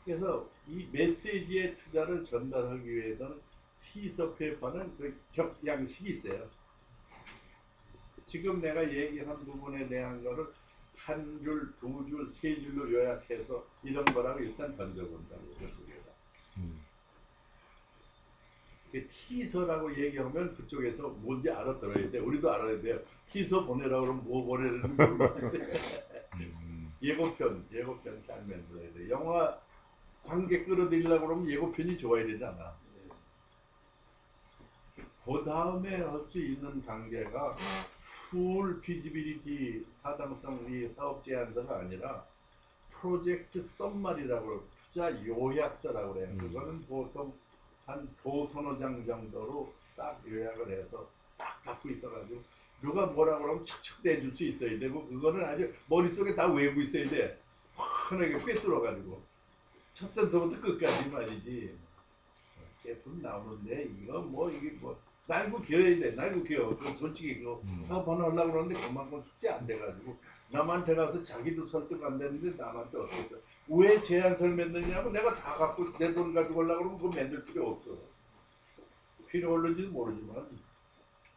그래서 이 메시지의 투자를 전달하기 위해서는 티저 페퍼는 그 양식이 있어요. 지금 내가 얘기한 부분에 대한 거를 한 줄, 2줄, 3줄로 요약해서 이런 거라고 일단 던져본다고 그쪽에다. 티서라고 얘기하면 그쪽에서 뭔지 알아들어야 돼. 우리도 알아야 돼요. 티서 보내라고 그러면 뭐 보내는지 모르는데 예고편 잘 만들어야 돼. 영화 관객 끌어들이려고 그러면 예고편이 좋아야 되잖아. 그 다음에 할 수 있는 단계가 풀 피지빌리티 타당성 사업 제안서가 아니라 프로젝트 썸마리라고 투자 요약서라고 그래요. 그거는 보통 한 도서너 장 정도로 딱 요약을 해서 딱 갖고 있어가지고 누가 뭐라고 그러면 척척 내줄 수 있어야 되고 그거는 아주 머릿속에 다 외우고 있어야 돼. 환하게 꿰뚫어가지고 첫 단서부터 끝까지 말이지. 제품 나오는데 이거 뭐 이게 뭐 날고 기어야 돼. 날고 기어. 그 솔직히 그 사업 하나 하려고 그러는데 그만큼 숙제 안 돼가지고 남한테 가서 자기도 설득 안 되는데 남한테 어떻게 해서 왜 제안서를 만드냐면 내가 다 갖고 내 돈 가지고 오려고 그러면 그거 만들 필요 없어. 필요 없는지는 모르지만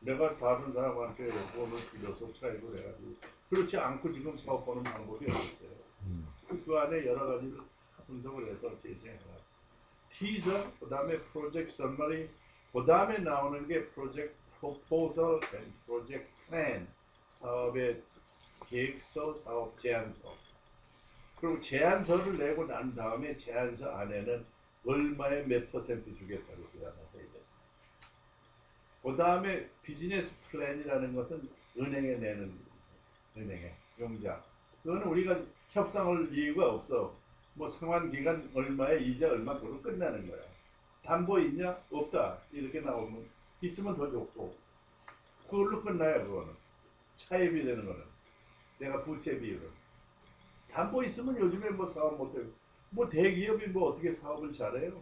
내가 다른 사람한테 돈을 빌려서 차입을 해가지고 그렇지 않고 지금 사업하는 방법이 어딨어요. 그 안에 여러 가지를 분석을 해서 제시해요. 티저, 그 다음에 프로젝트 선머리, 그 다음에 나오는 게 프로젝트 프로포설, 프로젝트 플랜, 사업의 계획서, 사업 제안서. 그리고 제안서를 내고 난 다음에 제안서 안에는 얼마에 몇 퍼센트 주겠다고 제안을 해야 돼. 그 다음에 비즈니스 플랜이라는 것은 은행에 내는 은행에 용자. 그거는 우리가 협상할 이유가 없어. 뭐 상환기간 얼마에 이자 얼마 그걸로 끝나는 거야. 담보 있냐? 없다. 이렇게 나오면 있으면 더 좋고 그걸로 끝나요. 그거는 차입이 되는 거는 내가 부채 비율은 담보 있으면 요즘에 뭐 사업 못해요. 뭐 대기업이 뭐 어떻게 사업을 잘해요?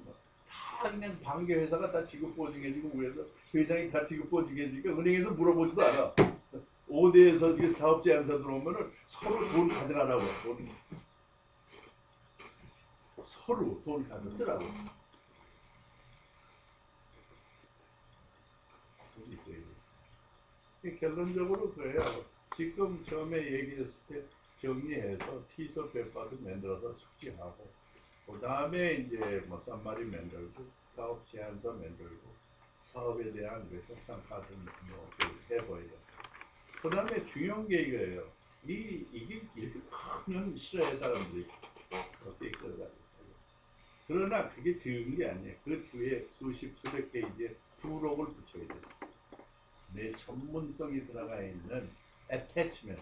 다 그냥 관계 회사가 다 지급 보증해주고 위에서 회장이 다 지급 보증해주니까 은행에서 물어보지도 않아. 5대에서 사업 제안서 들어오면은 서로 돈 가져가라고 돈. 서로 돈 가져 쓰라고. 결론적으로 그래요. 지금 처음에 얘기했을 때 정리해서 티서 페퍼도 만들어서 숙지하고 그 다음에 이제 뭐 썸마리 만들고 사업 제안서 만들고 사업에 대한 협상 카드 뭐 해보여요. 그 다음에 중요한 게 이거예요. 이게 이렇게 크면 싫어해 사람들이 어떻게 끌어가지고. 그러나 그게 적은 게 아니에요. 그 뒤에 수백 페이지에 부록을 붙여야 돼요. 내 전문성이 들어가 있는 attachment.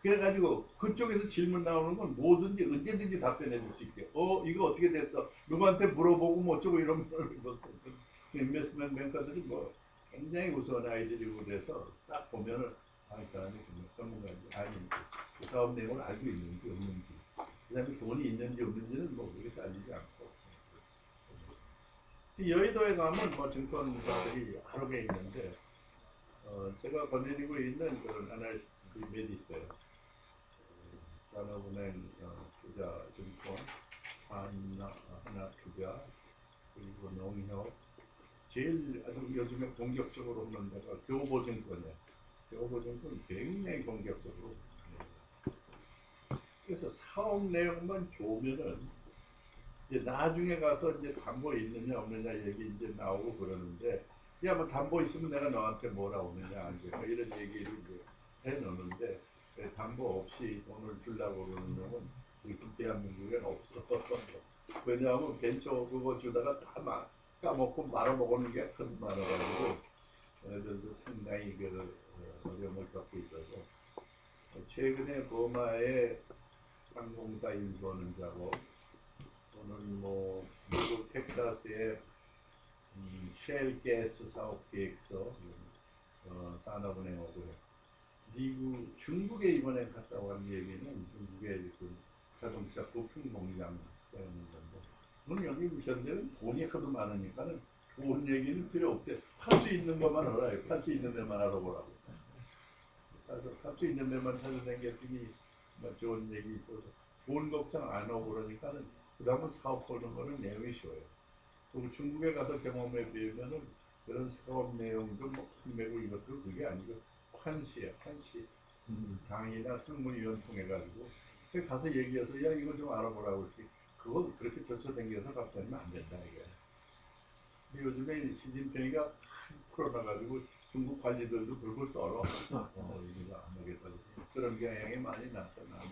그래가지고 그쪽에서 질문 나오는 건 뭐든지 언제든지 답변해 줄 수 있게. 이거 어떻게 됐어? 누구한테 물어보고 뭐 어쩌고 이러면 인베스트먼트 뱅커들이 뭐 굉장히 우수한 아이들이고 그래서 딱 보면은 이 사람이 정말 전문가인지 아닌지 그 사업 내용을 알고 있는지 없는지 그 다음에 돈이 있는지 없는지는 뭐 그게 따지지 않고 여의도에 가면 뭐 증권사들이 여러 개 있는데 제가 거느리고 있는 그런 아날리스트 몇 있어요. 산업은행 투자증권, 하나 투자, 그리고 농협, 제일 아주 요즘에 공격적으로 하는 데가 교보증권이에요. 교보증권 굉장히 공격적으로. 그래서 사업 내용만 좋으면은 이제 나중에 가서 이제 담보 있느냐 없느냐 얘기 이제 나오고 그러는데 야 뭐 담보 있으면 내가 너한테 뭐라 오느냐 이제 뭐 이런 얘기를 이제 해 놓는데 담보 없이 돈을 주려고 그러는 놈은 지금 대한민국엔 없어. 왜냐하면 벤처 그거 주다가 다 까먹고 말아먹는 게 큰 많아가지고 얘들도 상당히 그 어려움을 겪고 있어서 최근에 버마의 항공사 인수하는 작업 또는 뭐 미국 텍사스의 쉘 가스 사업 계획서 산업은행하고 미국 중국에 이번에 갔다 온 얘기는 중국의 그 자동차 부품 공장 때문에 건데 그럼 여기 현대는 돈이 하도 많으니까는 돈 얘기는 필요 없대. 팔 수 있는 것만 알아요. 팔 수 있는 데만 알아보라고. 그래서 팔 수 있는 데만 찾아다녔더니 뭐 좋은 얘기 있고 돈 걱정 안 하고 그러니까는 그 다음은 사업하는 거는 내용이 쉬워요. 그리고 중국에 가서 경험해 보면은 그런 사업 내용도 뭐 판매고 이것도 그게 아니고 환시야, 환시. 당이나 상무위원 통해가지고 가서 얘기해서 야 이거 좀 알아보라고 했더니 그거 그렇게 쫓아다녀서 갑자기 안 된다 이게. 근데 요즘에 시진핑이가 풀어놔가지고 중국 관리들도 불불 떨어. 이거 안 하겠다고. 그런 경향이 많이 나타나면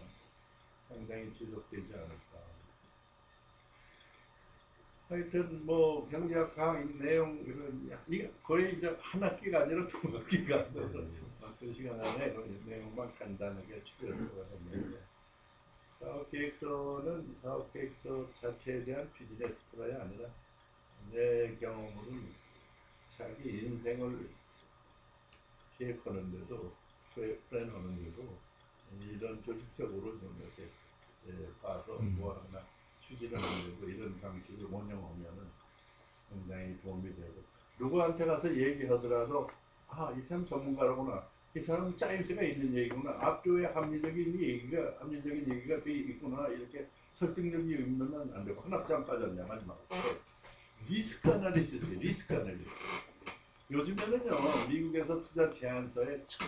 상당히 지속되지 않을까. 하여튼 뭐 경제학 강의 내용 이게 거의 이제 한 학기가 아니라 두 학기가 그 시간 안에 그 내용만 간단하게 추려서 했는데 사업 계획서 자체에 대한 비즈니스 플랜이 아니라 내 경험으로는 자기 인생을 계획하는데도 플랜하는데도 이런 조직적으로 좀 이렇게 봐서 뭐 하나 추진을 하는데도 이런 방식을 운영하면은 굉장히 도움이 되고 누구한테 가서 얘기하더라도 아, 이 사람 전문가라구나. 이 사람 짜임새가 있는 얘기구나. 앞뒤에 합리적인 얘기가 돼 있구나. 이렇게 설득력이 있으면 안 되고 하나 짬 빠졌냐 마지막. 리스크 아날리시스. 요즘에는요 미국에서 투자 제안서의 첫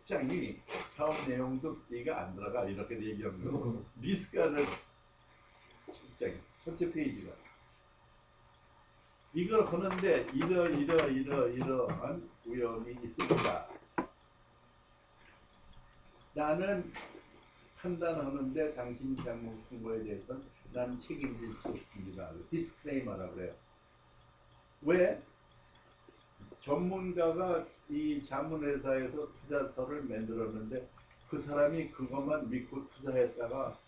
장이 사업 내용도 얘기가 안 들어가 이렇게 얘기하면 리스크 아날리시스 첫째 페이지가 이걸 하는데 이러한 위험이 있습니다. 나는 판단하는데 당신 잘못한 거에 대해서는 난 책임질 수 없습니다. 디스클레이머라고 그래요. 왜? 전문가가 이 자문회사에서 투자서를 만들었는데 그 사람이 그것만 믿고 투자했다가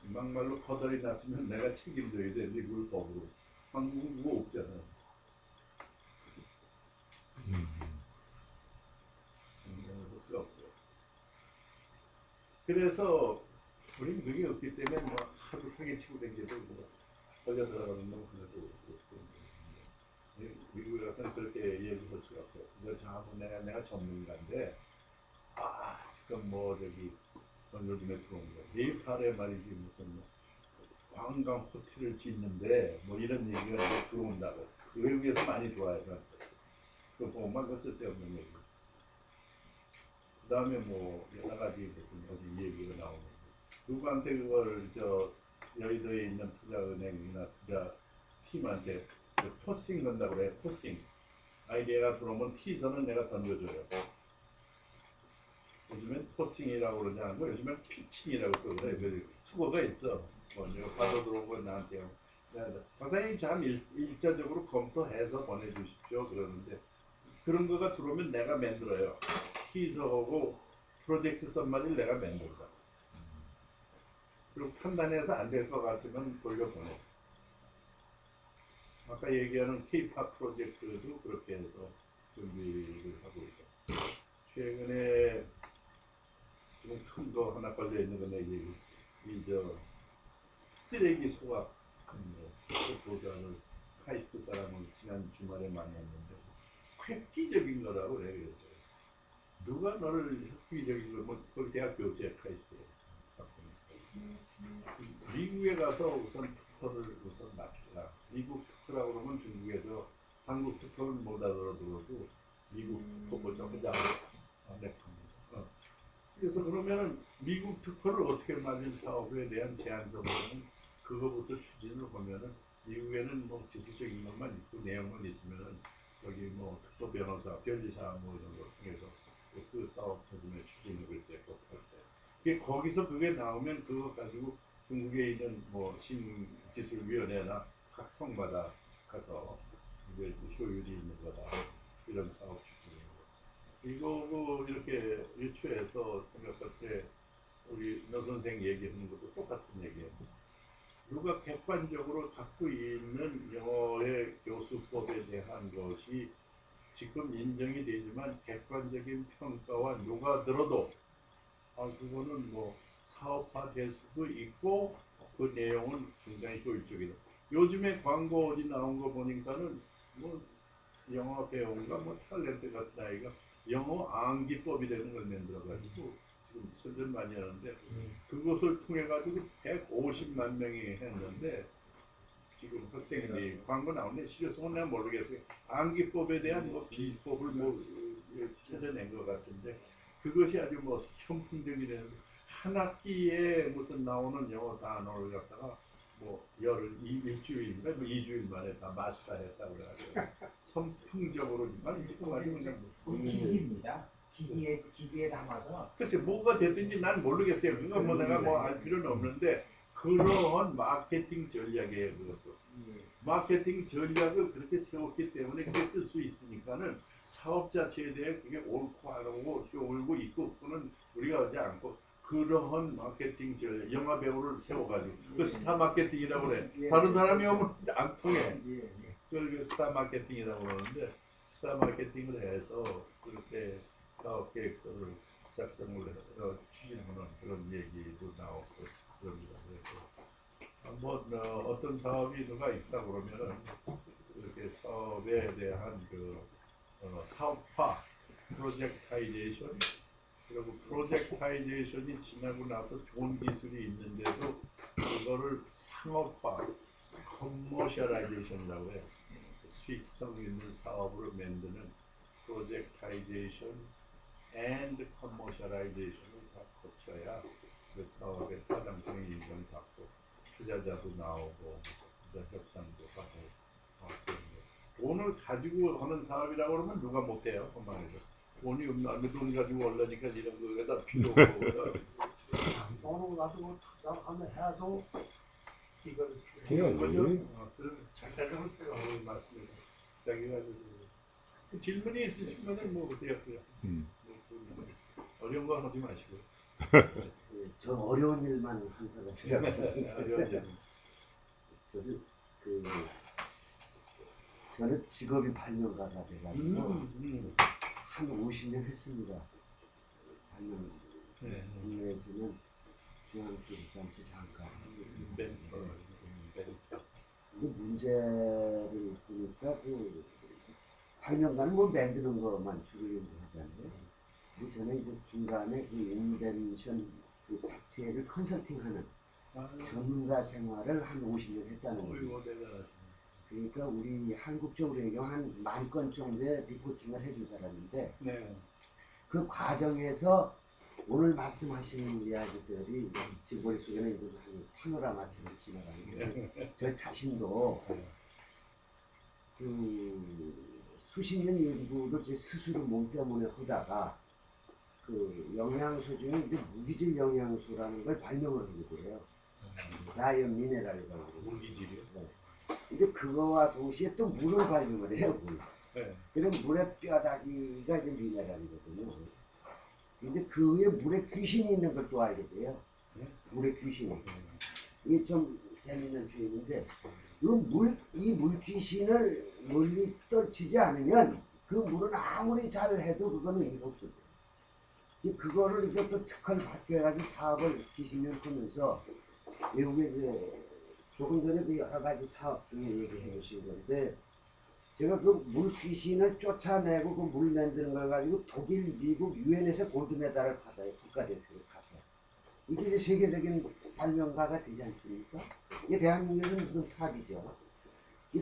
막말로 거덜이 났으면 내가 책임져야 돼. 미국 법으로. 한국은 그거 없잖아. 할 수가 없어요. 그래서 우리는 그게 없기 때문에 뭐 하도 사기치고 다니도 뭐 걸려 들어가는 건 그래도 미국에 가서는 그렇게 얘기할 수가 없어요. 근데 자꾸 내가 전문가인데 지금 뭐 저기 요즘에 들어온 거 네팔에 말이지 무슨 뭐 관광 호텔을 짓는데 뭐 이런 얘기가 이제 들어온다고 외국에서 많이 좋아해서 그 보고만 그 쓸데없는 얘기. 그 다음에 뭐 여러 가지 무슨 어디 얘기가 나오는 거. 누구한테 그걸 저 여의도에 있는 투자은행이나 투자 팀한테 토싱 건다고 그래. 토싱 아이디어가 들어오면 티서는 내가 던져줘요. 요즘엔 토싱이라고 그러지 않고 요즘엔 피칭이라고 또 그래. 그 수고가 있어. 뭐 내가 받아 들어온 건 나한테요. 박사님 참 일차적으로 검토해서 보내주십시오. 그러는데 그런 거가 들어오면 내가 만들어요. 티서하고 프로젝트 썸마리를 내가 만들다. 그리고 판단해서 안 될 것 같으면 돌려보내. 아까 얘기하는 K-POP 프로젝트도 그렇게 해서 준비를 하고 있어. 최근에 지금 큰 거 하나 걸려 있는 건데 이저 쓰레기 소각 그 도장을 카이스트 사람을 지난 주말에 만났는데 획기적인 거라고 그래. 그래서 누가 너를 획기적인 걸 뭐 거기 대학 교수야 카이스트에. 미국에 가서 우선 특허를 우선 납시다. 미국 특허라고 그러면 중국에서 한국 특허를 못 알아들어도 미국 특허 보자 그냥 안 냅니다. 그래서 그러면은 미국 특허를 어떻게 맞은 사업에 대한 제안서 보면 그거부터 추진을 보면은 미국에는 뭐 기술적인 것만 있고 내용만 있으면은 여기 뭐 특허 변호사, 변리사 뭐 이런 걸 통해서 그 사업 부분에 추진하고 있어요. 거기서 그게 나오면 그거 가지고 중국에 있는 뭐 신기술위원회나 각 성마다 가서 이게 효율이 있는 거다 이런 사업 추진이고 이거 뭐 이렇게 유추해서 생각할 때 우리 노 선생 얘기하는 것도 똑같은 얘기예요. 누가 객관적으로 갖고 있는 영어의 교수법에 대한 것이 지금 인정이 되지만 객관적인 평가와 누가 들어도 그거는 뭐 사업화 될 수도 있고 그 내용은 굉장히 효율적이다. 요즘에 광고 어디 나온 거 보니까는 뭐 영어 배우가 뭐 탤런트 같은 아이가 영어 암기법이 되는 걸 만들어가지고 지금 선전 많이 하는데 그것을 통해 가지고 150만 명이 했는데 지금 학생들이 광고 나오는데 실효성은 내가 모르겠어요. 암기법에 대한 뭐 비법을 뭐 찾아낸 것 같은데 그것이 아주 뭐 현풍적이라는 한 학기에 무슨 나오는 영어 단어를 갖다가 뭐 일주일인가 뭐 2주일 만에 다 마스터했다고 그래가지고 선풍적으로 아니 지금 아주 그냥 기기입니다. 기기에 담아서 글쎄 뭐가 됐든지 난 모르겠어요. 그건 뭐 내가 뭐 알 필요는 없는데 그러한 마케팅 전략이에요. 그것도. 마케팅 전략을 그렇게 세웠기 때문에 그게 뜰 수 있으니까는 사업 자체에 대해 그게 옳고 안 옳고 옳고 있고 없고는 우리가 하지 않고 그러한 마케팅 전략, 영화 배우를 세워가지고 그 스타 마케팅이라고 그래. 다른 사람이 오면 안 통해. 그 스타 마케팅이라고 그러는데 스타 마케팅을 해서 그렇게 사업 계획서를 작성을 해서 추진하는 그런 얘기도 나오고 그럽니다. 어떤 사업이 누가 있다 그러면은 이렇게 사업에 대한 그 사업화, 프로젝타이제이션, 그리고 프로젝타이제이션이 지나고 나서 좋은 기술이 있는데도 그거를 상업화, 커머셜라이제이션이라고 해요. 수익성 있는 사업으로 만드는 프로젝타이제이션 and 커머셜라이제이션을 다 거쳐야 그 사업의 타당성이 인정받고 투자자도 나오고 투자 협상도 하고 돈을 가지고 하는 사업이라고 그러면 누가 못해요. 그만해서 돈이 없는데 돈 가지고 얼라니까 이런 거가 다 필요 없고 돈을 가지고 투자하면 해도 이걸 해야지. 그런 자체적으로 맞습니다. 자기가 그 질문이 있으시면은 뭐 어때요? 어려운 거 하지 마시고. 저 어려운 일만 한 사람이라고. 저는 직업이 발명가가 돼가지고 한 50년 했습니다. 발명 국내에서는 중앙교육단체 잠깐. 근데 문제를 보니까 그 발명가는 뭐 만드는 것만 주로 연구하잖아요. 근데 저는 이제 중간에 그 인벤션 그 자체를 컨설팅하는 전문가 생활을 한 50년 했다는 거예요. 그러니까 우리 한국적으로 얘기하면 한 10,000건 정도의 리포팅을 해준 사람인데 그 과정에서 오늘 말씀하시는 이야기들이 제 머릿속에는 이제 한 파노라마처럼 지나가는데 저 자신도 그 수십 년 연구를 제 스스로 몸 때문에 하다가 그 영양소 중에 이제 무기질 영양소라는 걸 발명을 하게 돼요. 다이언 미네랄이라고 그러고. 무기질이요? 네. 근데 그거와 동시에 또 물을 발명을 해요. 물. 그럼 물의 뼈다귀가 이제 미네랄이거든요. 근데 그 위에 물에 귀신이 있는 걸 또 알게 돼요. 물에 귀신이. 이게 좀 재밌는 표현인데 이 물귀신을 멀리 떨치지 않으면 그 물은 아무리 잘 해도 그거는 의미가 없어요. 그거를 이제 또 특허를 받게 해가지고 사업을 20년 하면서 외국에 조금 전에 그 여러 가지 사업 중에 얘기해 주신 건데 제가 그 물귀신을 쫓아내고 그 물 만드는 걸 가지고 독일, 미국, 유엔에서 골드메달을 받아요. 국가대표로 가서. 이게 이제 세계적인 발명가가 되지 않습니까? 이게 대한민국에서는 무슨 탑이죠.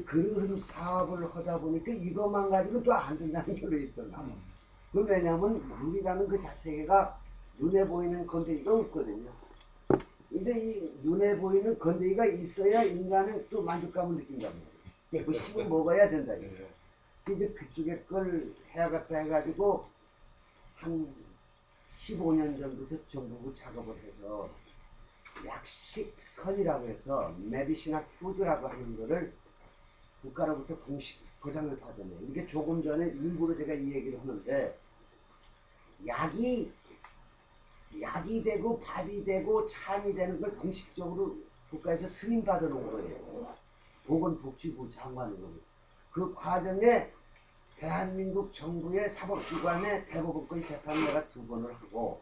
그런 사업을 하다 보니까 이것만 가지고 또 안 된다는 결론이 있더라. 그 왜냐하면 물이라는 그 자체가 눈에 보이는 건더기가 없거든요. 근데 이 눈에 보이는 건더기가 있어야 인간은 또 만족감을 느낀단 말이에요. 그 씹어 먹어야 된다. 이제 그쪽에 걸 해야겠다 해가지고 한 15년 전부터 정부부 작업을 해서 약식선이라고 해서 메디시널 푸드라고 하는 거를 국가로부터 공식 보장을 받았네요. 이게 조금 전에 일부러 제가 이 얘기를 하는데 약이 되고 밥이 되고 찬이 되는 걸 공식적으로 국가에서 승인받아 놓은 거예요. 보건복지부 장관으로. 그 과정에 대한민국 정부의 사법기관의 대법원까지 재판을 내가 2번을 하고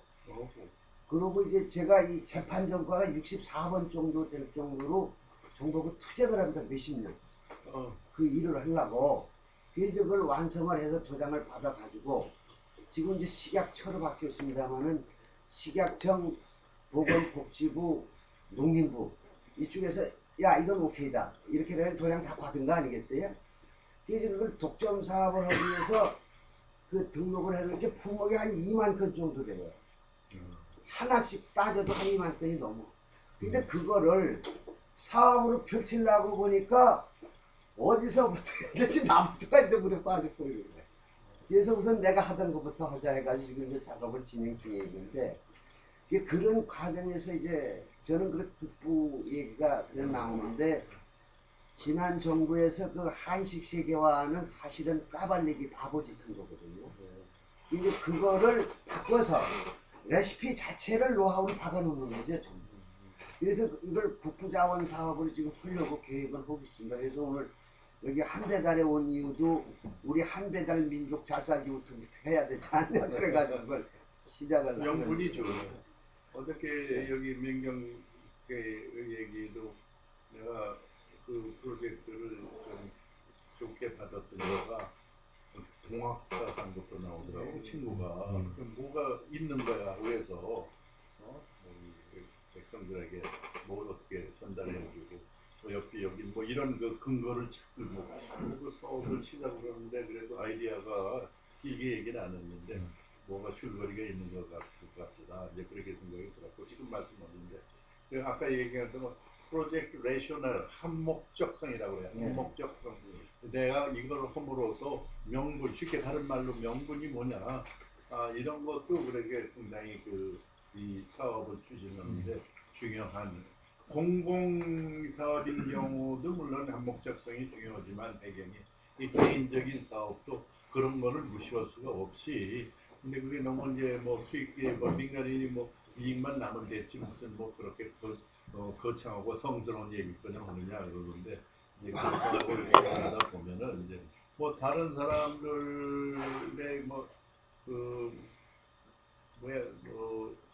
그리고 이제 제가 이 재판 전과가 64번 정도 될 정도로 정부가 투쟁을 합니다. 몇십 년. 그 일을 하려고 그래서 그걸 완성을 해서 도장을 받아가지고 지금 이제 식약처로 바뀌었습니다만은 식약청, 보건복지부, 농림부 이쪽에서 야 이건 오케이다 이렇게 되면 도장 다 받은 거 아니겠어요? 그래서 그걸 독점 사업을 하기 위해서 그 등록을 해놓은 게 품목이 한 2만 건 정도 돼요. 하나씩 따져도 한 2만 건이 넘어. 근데 그거를 사업으로 펼치려고 보니까 어디서부터 대체 나부터가 이제 물에 빠져버리는 거야. 그래서 우선 내가 하던 것부터 하자 해가지고 지금 이제 작업을 진행 중에 있는데 그런 과정에서 이제 저는 그 북부 얘기가 그냥 나오는데 지난 정부에서 그 한식 세계화는 사실은 까발리기 바보짓한 거거든요. 이제 그거를 바꿔서 레시피 자체를 노하우를 박아놓는 거죠. 전부. 그래서 이걸 북부자원 사업을 지금 하려고 계획을 하고 있습니다. 그래서 오늘 여기 한배달에 온 이유도 우리 한배달 민족 잘 살기부터 해야 되지 않냐 그래가지고 그걸 시작을 명분이 좋네. 어저께 여기 민경의 얘기도 내가 그 프로젝트를 좀 좋게 받았던 거가 동학사상부터 나오더라고 친구가. 그럼 뭐가 있는 거야 위에서 백성들에게 뭘 어떻게 전달해주고 뭐 여기 뭐 이런 그 근거를 찾고 그 사업을 시작을 하는데 그래도 아이디어가 길게 얘기는 안 했는데 뭐가 줄거리가 있는 것 같다 이제 그렇게 생각이 들었고 지금 말씀하는데 아까 얘기했던 거 프로젝트 레셔널 한목적성이라고 해요. 한목적성. 내가 이걸 함으로써 명분 쉽게 다른 말로 명분이 뭐냐 이런 것도 그렇게 상당히 이 사업을 추진하는데 중요한 공공사업인 경우도 물론 한목적성이 중요하지만 배경이 이 개인적인 사업도 그런 거를 무시할 수가 없이 근데 그게 너무 이제 뭐 수익에 뭐 민간인이 뭐 이익만 나면 됐지 무슨 뭐 그렇게 거창하고 성스러운 얘기까지 하느냐 그러는데 이제 그 사업을 하다 보면은 이제 뭐 다른 사람들의 뭐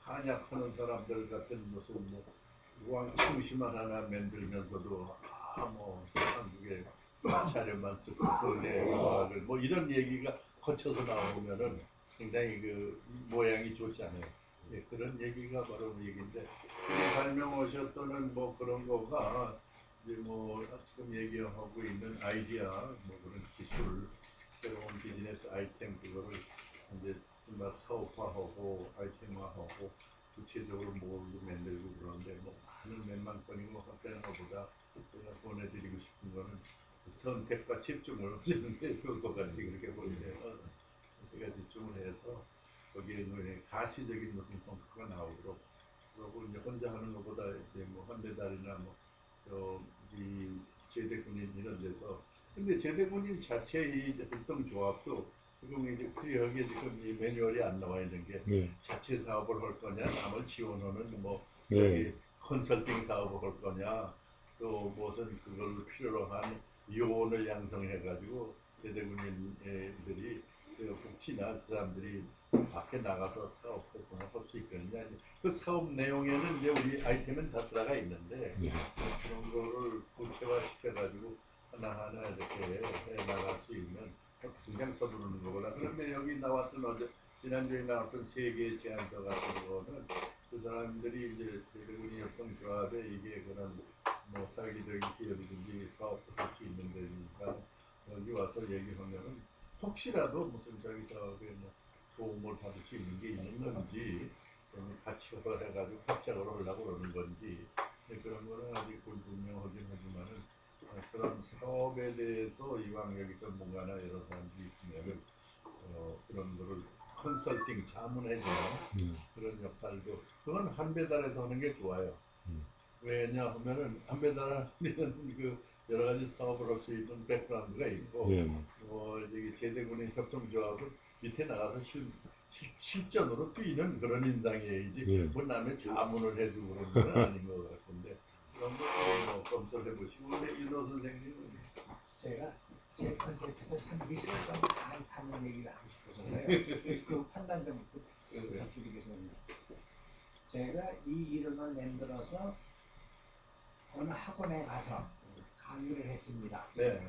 한약하는 사람들 같은 무슨 뭐 우왕청심만 하나 만들면서도 뭐 한국에 자료만 쓰고 그게 과학을 뭐 이런 얘기가 거쳐서 나오면은 상당히 그 모양이 좋지 않아요. 예, 그런 얘기가 바로 그 얘기인데 설명하셨던 뭐 그런 거가 이제 뭐 지금 얘기하고 있는 아이디어 뭐 그런 기술 새로운 비즈니스 아이템 그거를 이제 정말 사업화하고 아이템화하고 구체적으로 뭘 만들고 그러는데 뭐 많은 몇만 건이고 하는 것보다 제가 보내드리고 싶은 거는 선택과 집중을 하시는 게 좋을 것 같이 그렇게 보이네요. 우리가 집중을 해서 거기에 가시적인 무슨 성과가 나오도록 그리고 이제 혼자 하는 것보다 이제 뭐 한배달이나 이 제대군인 이런 데서 근데 제대군인 자체의 활동조합도 지금 이제 여기에 지금 이 매뉴얼이 안 나와 있는 게 자체 사업을 할 거냐 남을 지원하는 뭐 컨설팅 사업을 할 거냐 또 무슨 그걸 필요로 한 요원을 양성해 가지고 제대군인들이 복지나 그 사람들이 밖에 나가서 사업 활동을 할 수 있거든요. 그 사업 내용에는 이제 우리 아이템은 다 들어가 있는데 그런 거를 구체화 시켜가지고 하나하나 이렇게 해 나갈 수 있는 그냥 서두르는 거구나. 그런데 여기 나왔던 지난주에 나왔던 세계 제안서 같은 거는 그 사람들이 이제 대부분이 협동조합에 이게 그런 뭐 사회적인 기업이든지 사업을 할 수 있는 데니까 여기 와서 얘기하면은 혹시라도 무슨 저기 사업에 뭐 도움을 받을 수 있는 게 있는지 같이 해가지고 합작을 하려고 그러는 건지 그런 거는 아직 불분명하긴 하지만은 그런 사업에 대해서 이왕 여기서 뭔가나 여러 사람들이 있으면은 그런 거를 컨설팅 자문해주는 그런 역할도 그건 한배달에서 하는 게 좋아요. 왜냐 하면은 한배달하면 그 여러 가지 사업을 할 수 있는 백그라운드가 있고 여기 제대군의 협동조합은 밑에 나가서 실전으로 뛰는 그런 인상이지 뭐 남의 자문을 해주고 그런 건 아닌 것 같은데 그런 거 검토해 보시고 근데 윤호 선생님은 제가 제 컨텐츠가 참 미술과 많다는 얘기를 하고 싶어서요. 그 판단 좀 부탁드리겠습니다. 제가 이 이름을 만들어서 어느 학원에 가서 강의를 했습니다. 네.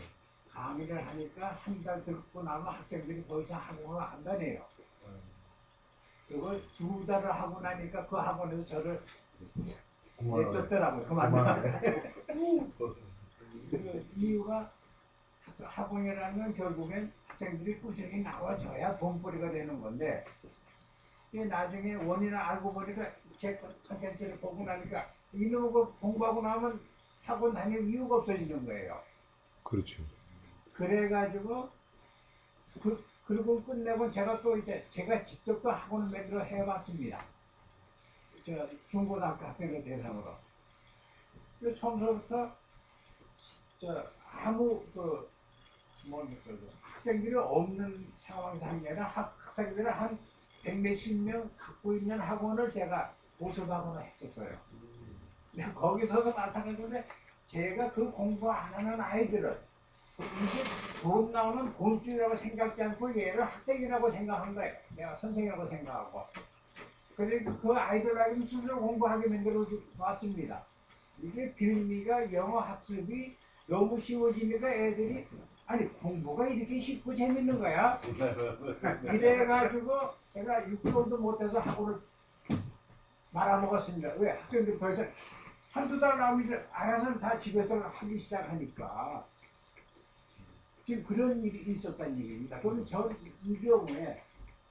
강의를 하니까 한 달 듣고 나면 학생들이 벌써 학원을 안 다녀요. 그걸 2달을 하고 나니까 그 학원에서 저를 내쫓더라고요. 그만두라고. 그 이유가 학원이라는 건 결국엔 학생들이 꾸준히 나와줘야 돈벌이가 되는 건데 이게 나중에 원인을 알고 보니까 제 컨텐츠를 보고 나니까 이놈의 거 공부하고 나면 학원 다닐 이유가 없어지는 거예요. 그렇죠. 그래가지고 그리고 끝내고 제가 또 이제 제가 직접 또 학원을 만들어 해봤습니다. 중고등학교 학생들 대상으로. 그 처음부터 아무 학생들이 없는 상황에서 한 게 아니라 학생들을 한 100몇십 명 갖고 있는 학원을 제가 보습학원을 했었어요. 근데 거기서도 마찬가지인데 제가 그 공부 안 하는 아이들을 이게 돈 나오는 돈줄이라고 생각지 않고 얘를 학생이라고 생각한 거예요. 내가 선생이라고 생각하고. 그러니까 그 아이들에게 스스로 공부하게 만들어 놨습니다. 이게 빌미가 영어 학습이 너무 쉬워지니까 애들이 아니 공부가 이렇게 쉽고 재밌는 거야. 이래가지고 제가 6개월도 못해서 학원을 말아먹었습니다. 왜? 학생들이 더 이상 한두 달 나오면 알아서 다 집에서 하기 시작하니까 지금 그런 일이 있었다는 얘기입니다. 그럼 이 경우에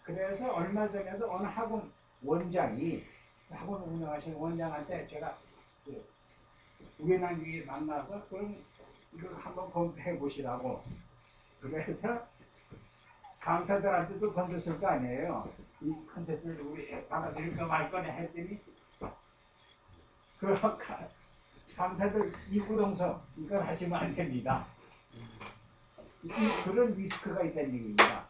그래서 얼마 전에도 어느 학원 원장이 학원 운영하시는 원장한테 제가 우연한 일이 만나서 그럼 이걸 한번 검토해 보시라고 그래서 강사들한테도 건졌을 거 아니에요. 이 컨텐츠를 우리 받아들일까 말거나 했더니 그 강사들 이구동성 이걸 하시면 안 됩니다. 그런 리스크가 있다는 얘기입니다.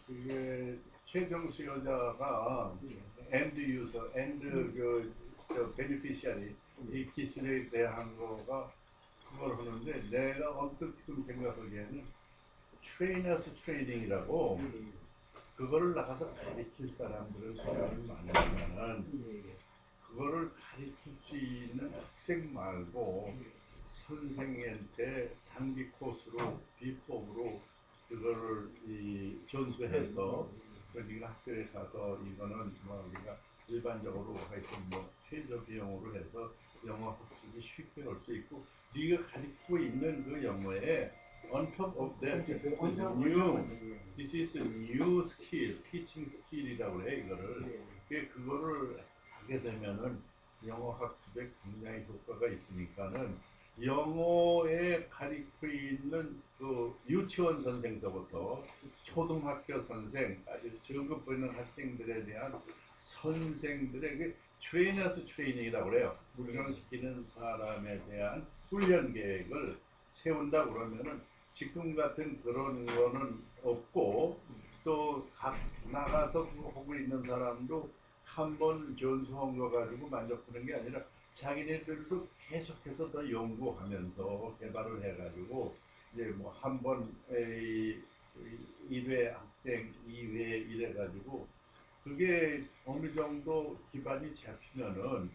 그게 최정수 여자가 엔드 유저, 엔드 베니피시아리 이 기술에 대한 거가 그걸 하는데 내가 언뜻 지금 생각하기에는 트레이너스 트레이닝이라고 그거를 나가서 가르칠 사람들은 소양이 많으면은 그거를 가르칠 수 있는 학생 말고 선생님한테 단기 코스로 비법으로 그거를 전수해서 우리가 학교에 가서 이거는 뭐 우리가 일반적으로 하여튼 뭐 최저 비용으로 해서 영어 학습이 쉽게 할 수 있고 네가 가르치고 있는 그 영어에 on top of that this is a new skill, teaching skill이라고 그래 이거를. 그거를 하게 되면은 영어 학습에 굉장히 효과가 있으니까는 영어에 가르치고 있는 그 유치원 선생서부터 초등학교 선생, 아주 저급 있는 학생들에 대한 선생들에게 트레이너스 트레이닝이라고 그래요. 훈련시키는 사람에 대한 훈련 계획을 세운다 그러면은 지금 같은 그런 거는 없고 또 각 나가서 그거 하고 있는 사람도 한 번 전수한 거 가지고 만족하는 게 아니라 자기네들도 계속해서 더 연구하면서 개발을 해가지고 이제 뭐 한 번 1회 학생, 2회 이래가지고 그게 어느 정도 기반이 잡히면은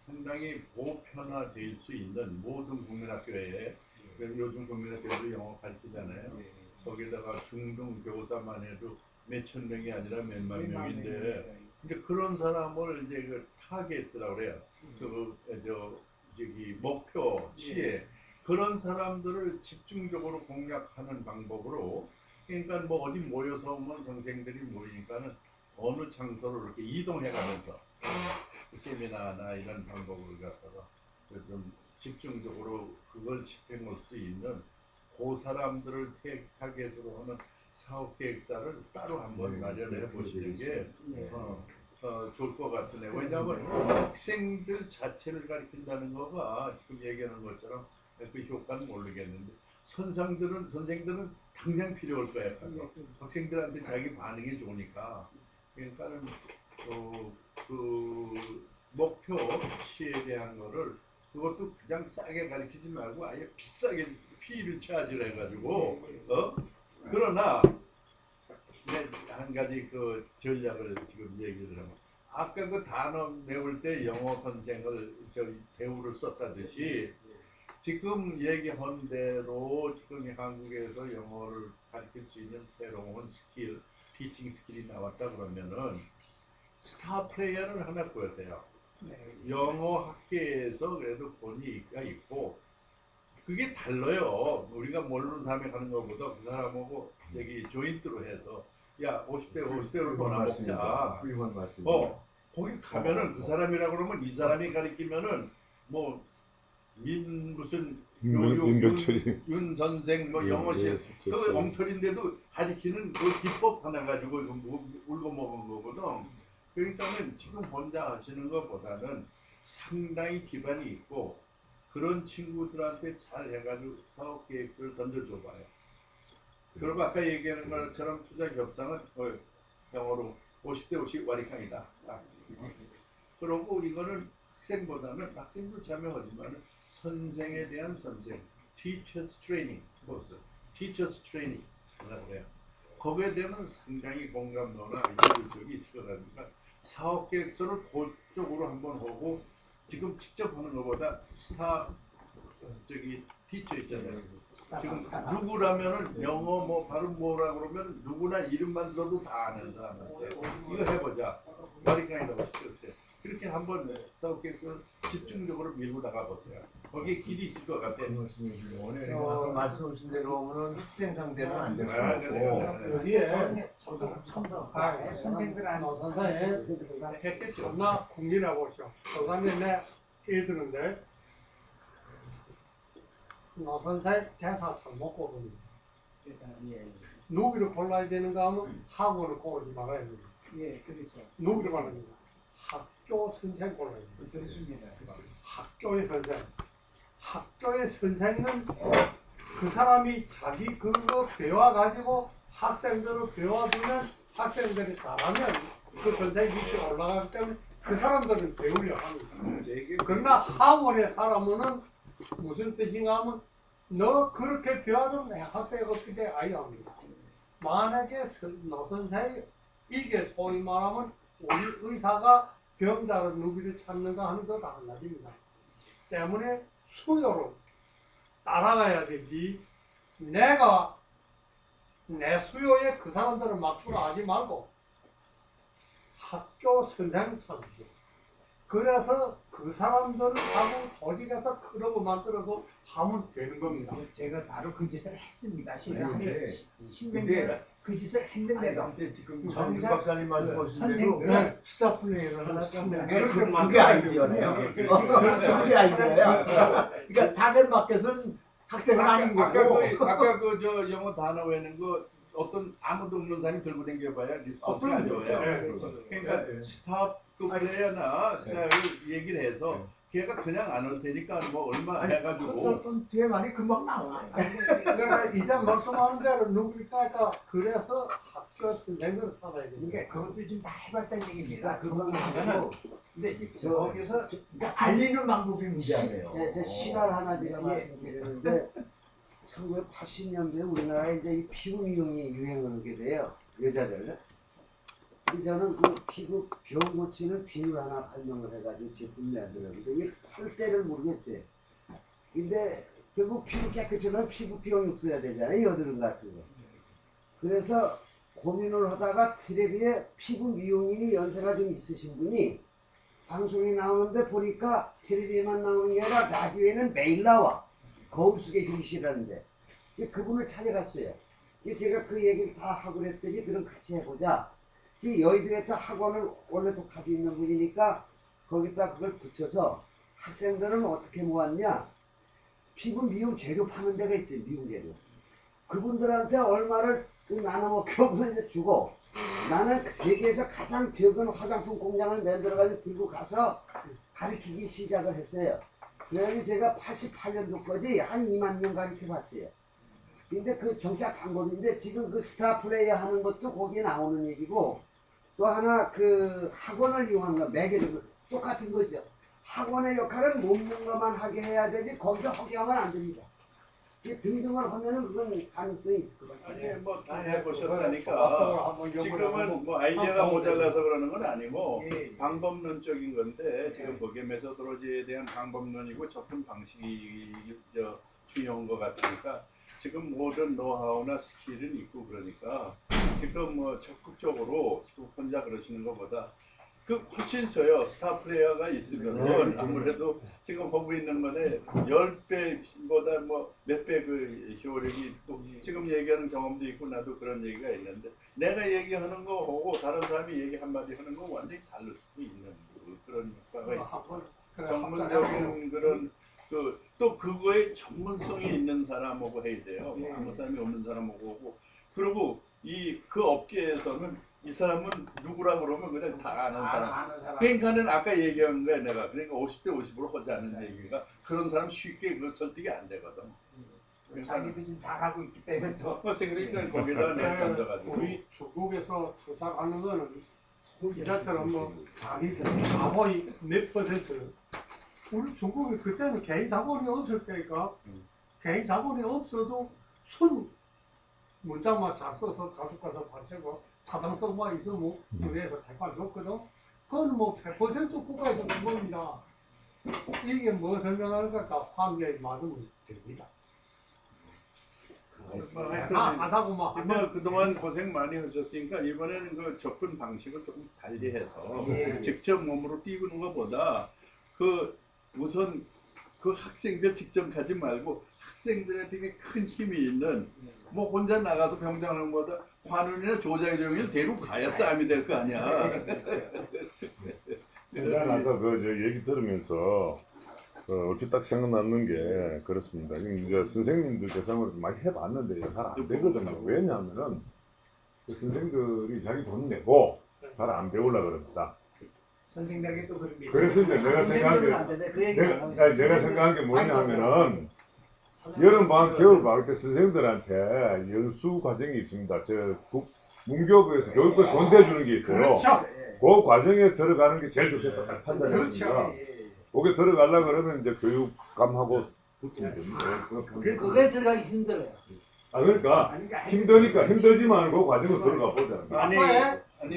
상당히 보편화될 수 있는 모든 국민학교에 요즘 국민학교에도 영어 가르치잖아요. 거기다가 중등 교사만 해도 몇천 명이 아니라 몇만 명인데 근데 그런 사람을 이제 그 타겟이라고 그래요. 저기 목표, 지혜 그런 사람들을 집중적으로 공략하는 방법으로 그러니까 뭐 어디 모여서 오면 선생들이 모이니까는 어느 장소로 이렇게 이동해가면서 세미나나 이런 방법을 갖다가 좀 집중적으로 그걸 집행할 수 있는 그 사람들을 타겟으로 하는 사업 계획사를 따로 한번 마련해 보시는 게 좋을 것 같으네요. 왜냐하면 학생들 자체를 가르친다는 거가 지금 얘기하는 것처럼 그 효과는 모르겠는데 선생들은 당장 필요할 거예요. 가서 학생들한테 자기 반응이 좋으니까 그러니까는 그 목표 시에 대한 거를 그것도 그냥 싸게 가르치지 말고 아예 비싸게 피를 차지를 해가지고 그러나 한 가지 그 전략을 지금 얘기를 하면 아까 그 단어 배울 때 영어 선생을 배우를 썼다듯이 지금 얘기한 대로 지금 한국에서 영어를 가르칠 수 있는 새로운 스킬, 티칭 스킬이 나왔다 그러면은 스타 플레이어를 하나 구하세요. 영어 학계에서 그래도 권위가 있고 그게 달라요. 우리가 모르는 사람이 하는 것보다 그 사람하고 저기 조인트로 해서 야 50대로 돌아먹자. 훌륭한 말씀입니다. 거기 가면은 그 사람이라고 그러면 이 사람이 가르치면은 뭐 무슨 윤 선생 뭐 영어실 그 엉터리인데도 가르치는 그 기법 하나 가지고 울고 먹은 거거든. 그러니까는 지금 혼자 하시는 것보다는 상당히 기반이 있고 그런 친구들한테 잘 해가지고 사업 계획서를 던져줘봐요. 그리고 아까 얘기하는 것처럼 투자 협상은 영어로 50대 50 와리캉이다. 그러고 이거는 학생도 참여하지만 선생에 대한 선생, teachers training 코스, teachers training 그래요. 거기에 대한 상당히 공감도나 이런 있을 것 같으니까 사업 계획서를 그쪽으로 한번 하고 지금 직접 하는 것보다 티처 있잖아요. 지금 누구라면은 영어 뭐 발음 뭐라 그러면 누구나 이름만 들어도 다 아는 사람한테 이거 해보자. 와리강이라고 싶죠. 그렇게 한번 사업 계획서를 집중적으로 밀고 나가 보세요. 거기에 길이 있을 것 같아요. 아까 말씀하신 대로 오면은 학생 상대는 안 될 아, 거고. 그래요. 여기에 선생들한테 선생님 했겠죠. 존나 국민이라고 보시오. 그다음에 내 애드는데 노선생 대사 잘 먹고 그럽니다. 누구를 골라야 되는가 하면 학원을 고르지 말아야 됩니다. 예, 그렇죠. 누구를 말합니다. 학교 선생 골라야 됩니다. 그렇습니다. 학교의 선생. 학교의 선생은 그 사람이 자기 그거 배워가지고 학생들을 배워주면 학생들이 잘하면 그 선생이 밑에 올라가기 때문에 그 사람들은 배우려 합니다. 그러나 학원의 사람은 무슨 뜻인가 하면 너 그렇게 배워도 내 학생이 어떻게 아야 합니다. 만약에 노선생이 이게 소위 말하면 우리 의사가 병자를 누구를 찾는가 하는 것도 한 가지입니다. 때문에 수요로 따라가야 되지 내가 내 수요에 그 사람들을 맞추라 하지 말고 학교 선생 찾으시오. 그래서 그 사람들을 하고 조직에서 그러고 만들어서 하면 되는 겁니다. 제가 바로 그 짓을 했습니다. 네, 제가 네. 10년 그 짓을 했는데도 근데 지금 정작 정 박사님 말씀하신 대로 선생님은 스타 플레이를 하나 찾는 게 그렇게 그게 아이디어네요. 그게 아이디어야. 그러니까 다른 마켓은 학생은 아닌 거고. 아까 그 저 영어 단어 외는 거 어떤 아무도 없는 사람이 들고 다녀봐야 리스폰스가 안 좋아요. 그러니까 스탑급 플레이어나 스타일 얘기를 해서 걔가 그냥 안 올 테니까 뭐 얼마 해가지고 뒤에 말이 금방 나오네. 그러니까 이제 말씀하는 대로 누구니까 그래서 학교 선생님을 찾아야 됩니다. 그러니까 그것도 지금 다 해봤다는 얘기입니다. 그 부분은 근데 이제 저- 거기서 그러니까 알리는 방법이 문제예요. 네, 실화를 하나 제가 예. 말씀드리는데 1980년도에 우리나라에 이제 이 피부 미용이 유행을 하게 돼요. 여자들. 근데 저는 그 피부 병 고치는 비누 하나 발명을 해가지고 제품을 만들었는데 이게 팔 때를 모르겠어요. 근데 결국 피부 깨끗하려면 피부 비용이 없어야 되잖아요. 여드름 같은 거. 그래서 고민을 하다가 텔레비에 피부 미용인이 연세가 좀 있으신 분이 방송에 나오는데 보니까 텔레비에만 나오는 게 아니라 라디오에는 매일 나와. 거울 속에 계시라는데 그분을 찾아갔어요. 제가 그 얘기를 다 하고 그랬더니 그럼 같이 해보자. 여의도에서 학원을 원래도 가지고 있는 분이니까 거기다 그걸 붙여서 학생들은 어떻게 모았냐. 피부 미용 재료 파는 데가 있어요. 미용 재료. 그분들한테 얼마를 나눠 먹혀서 주고 나는 세계에서 가장 적은 화장품 공장을 만들어가지고 들고 가서 가르치기 시작을 했어요. 그래가지고 제가 88년도까지 한 2만 명 가르쳐 봤어요. 근데 그 정착 방법인데 지금 그 스타 플레이어 하는 것도 거기에 나오는 얘기고 또 하나 그 학원을 이용한 거 매개로 똑같은 거죠. 학원의 역할은 먹는 것만 하게 해야 되지 거기서 허기하면 안 됩니다. 등등을 하면은 그건 가능성이 있을 것 같아요. 아니 뭐 다 해보셨다니까 지금은 뭐 아이디어가 모자라서 그러는 건 아니고 예. 방법론적인 건데 지금 거기에 메소드로지에 대한 방법론이고 접근 방식이 중요한 것 같으니까 지금 모든 노하우나 스킬은 있고 그러니까 지금 뭐 적극적으로 지금 혼자 그러시는 것보다 그 훨씬 써요. 스타 플레이어가 있으면은 아무래도 지금 하고 있는 거에 10배보다 뭐 몇 배 그 효력이 있고 지금 얘기하는 경험도 있고 나도 그런 얘기가 있는데 내가 얘기하는 거 하고 다른 사람이 얘기 한마디 하는 거 완전히 다를 수 있는 그런 효과가 있어요. 전문적인 그런 또 그거에 전문성이 있는 사람하고 해야 돼요. 아무 사람이 없는 사람하고 하고 그리고 그 업계에서는 이 사람은 누구라 그러면 그냥 다 아는 사람. 아는 사람. 그러니까는 아까 얘기한 거야 내가. 그러니까 50대 50으로 하자는 얘기가 그런 사람 쉽게 그 설득이 안 되거든. 자기도 지금 잘하고 있기 때문에 또. 그러니까 거기다 내던져가지고. 우리 중국에서 조사하는 거는 이자처럼 뭐 자기 자본이 몇 퍼센트. 우리 중국이 그때는 개인 자본이 없을 때니까 개인 자본이 없어도 순 문장만 잘 써서 가족 가서 바치고 타당성만 있으면 군에서 대가를 줬거든. 그건 뭐 100% 국가에서 준 겁니다. 이게 뭐 설명하는가 다 환경에 맞으면 됩니다. 하다고 뭐 하면 그동안 고생 많이 하셨으니까 이번에는 그 접근 방식을 조금 달리해서 예. 직접 몸으로 뛰는 것보다 그 우선 그 학생들 직접 가지 말고 학생들에 되게 큰 힘이 있는 뭐 혼자 나가서 병장하는 것보다 관훈이나 조장종이 데리고 가야 싸움이 될 거 아니야. 난 아까 그 저 얘기 들으면서 얼핏 딱 생각나는 게 그렇습니다. 이제 선생님들 대상으로 많이 해봤는데 잘 안 되거든요. 왜냐하면은 그 선생들이 자기 돈 내고 잘 안 배우려고 그럽니다. 선생님에게 또 그런 게 그래서 이제 내가 생각한 게 안 되는데 그 얘기는 안 하는 거지. 내가 생각한 게 뭐냐면은 여름방학 겨울방학 때 선생님들한테 연수 과정이 있습니다. 문교부에서 교육부 돈 대주는 게 있어요. 그렇죠. 그 과정에 들어가는 게 제일 좋겠다 판단했습니다. 그렇죠. 거기에 들어가려고 그러면 이제 교육감하고 붙으면 됩니다. 그게 들어가기 힘들어요. 아 그러니까 힘드니까 힘들지만 그 과정을 들어가 보자. 아니,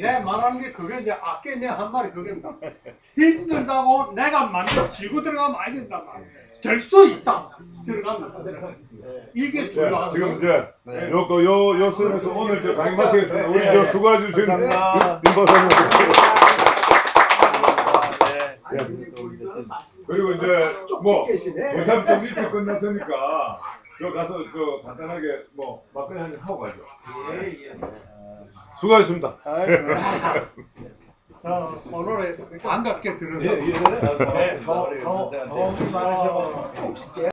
내 말하는 게 그게 이제 아까 내 한 말이 그겁니다. 힘들다고 내가 만들어 지고 들어가면 안 된단 말이야. 될 수 있다. 들어가면 이게 중요하다. 지금 이제 요 선에서 오늘 저 강의 마치겠습니다. 우리 저 수고해 주신 윤 박사님. 그리고 이제 뭐 어차피 좀 일찍 끝났으니까 저 가서 저 간단하게 뭐 막걸리 한잔 하고 가죠. 수고하셨습니다. 자, 오늘의 반갑게 들으셔서 예, 예. 더 말하셔서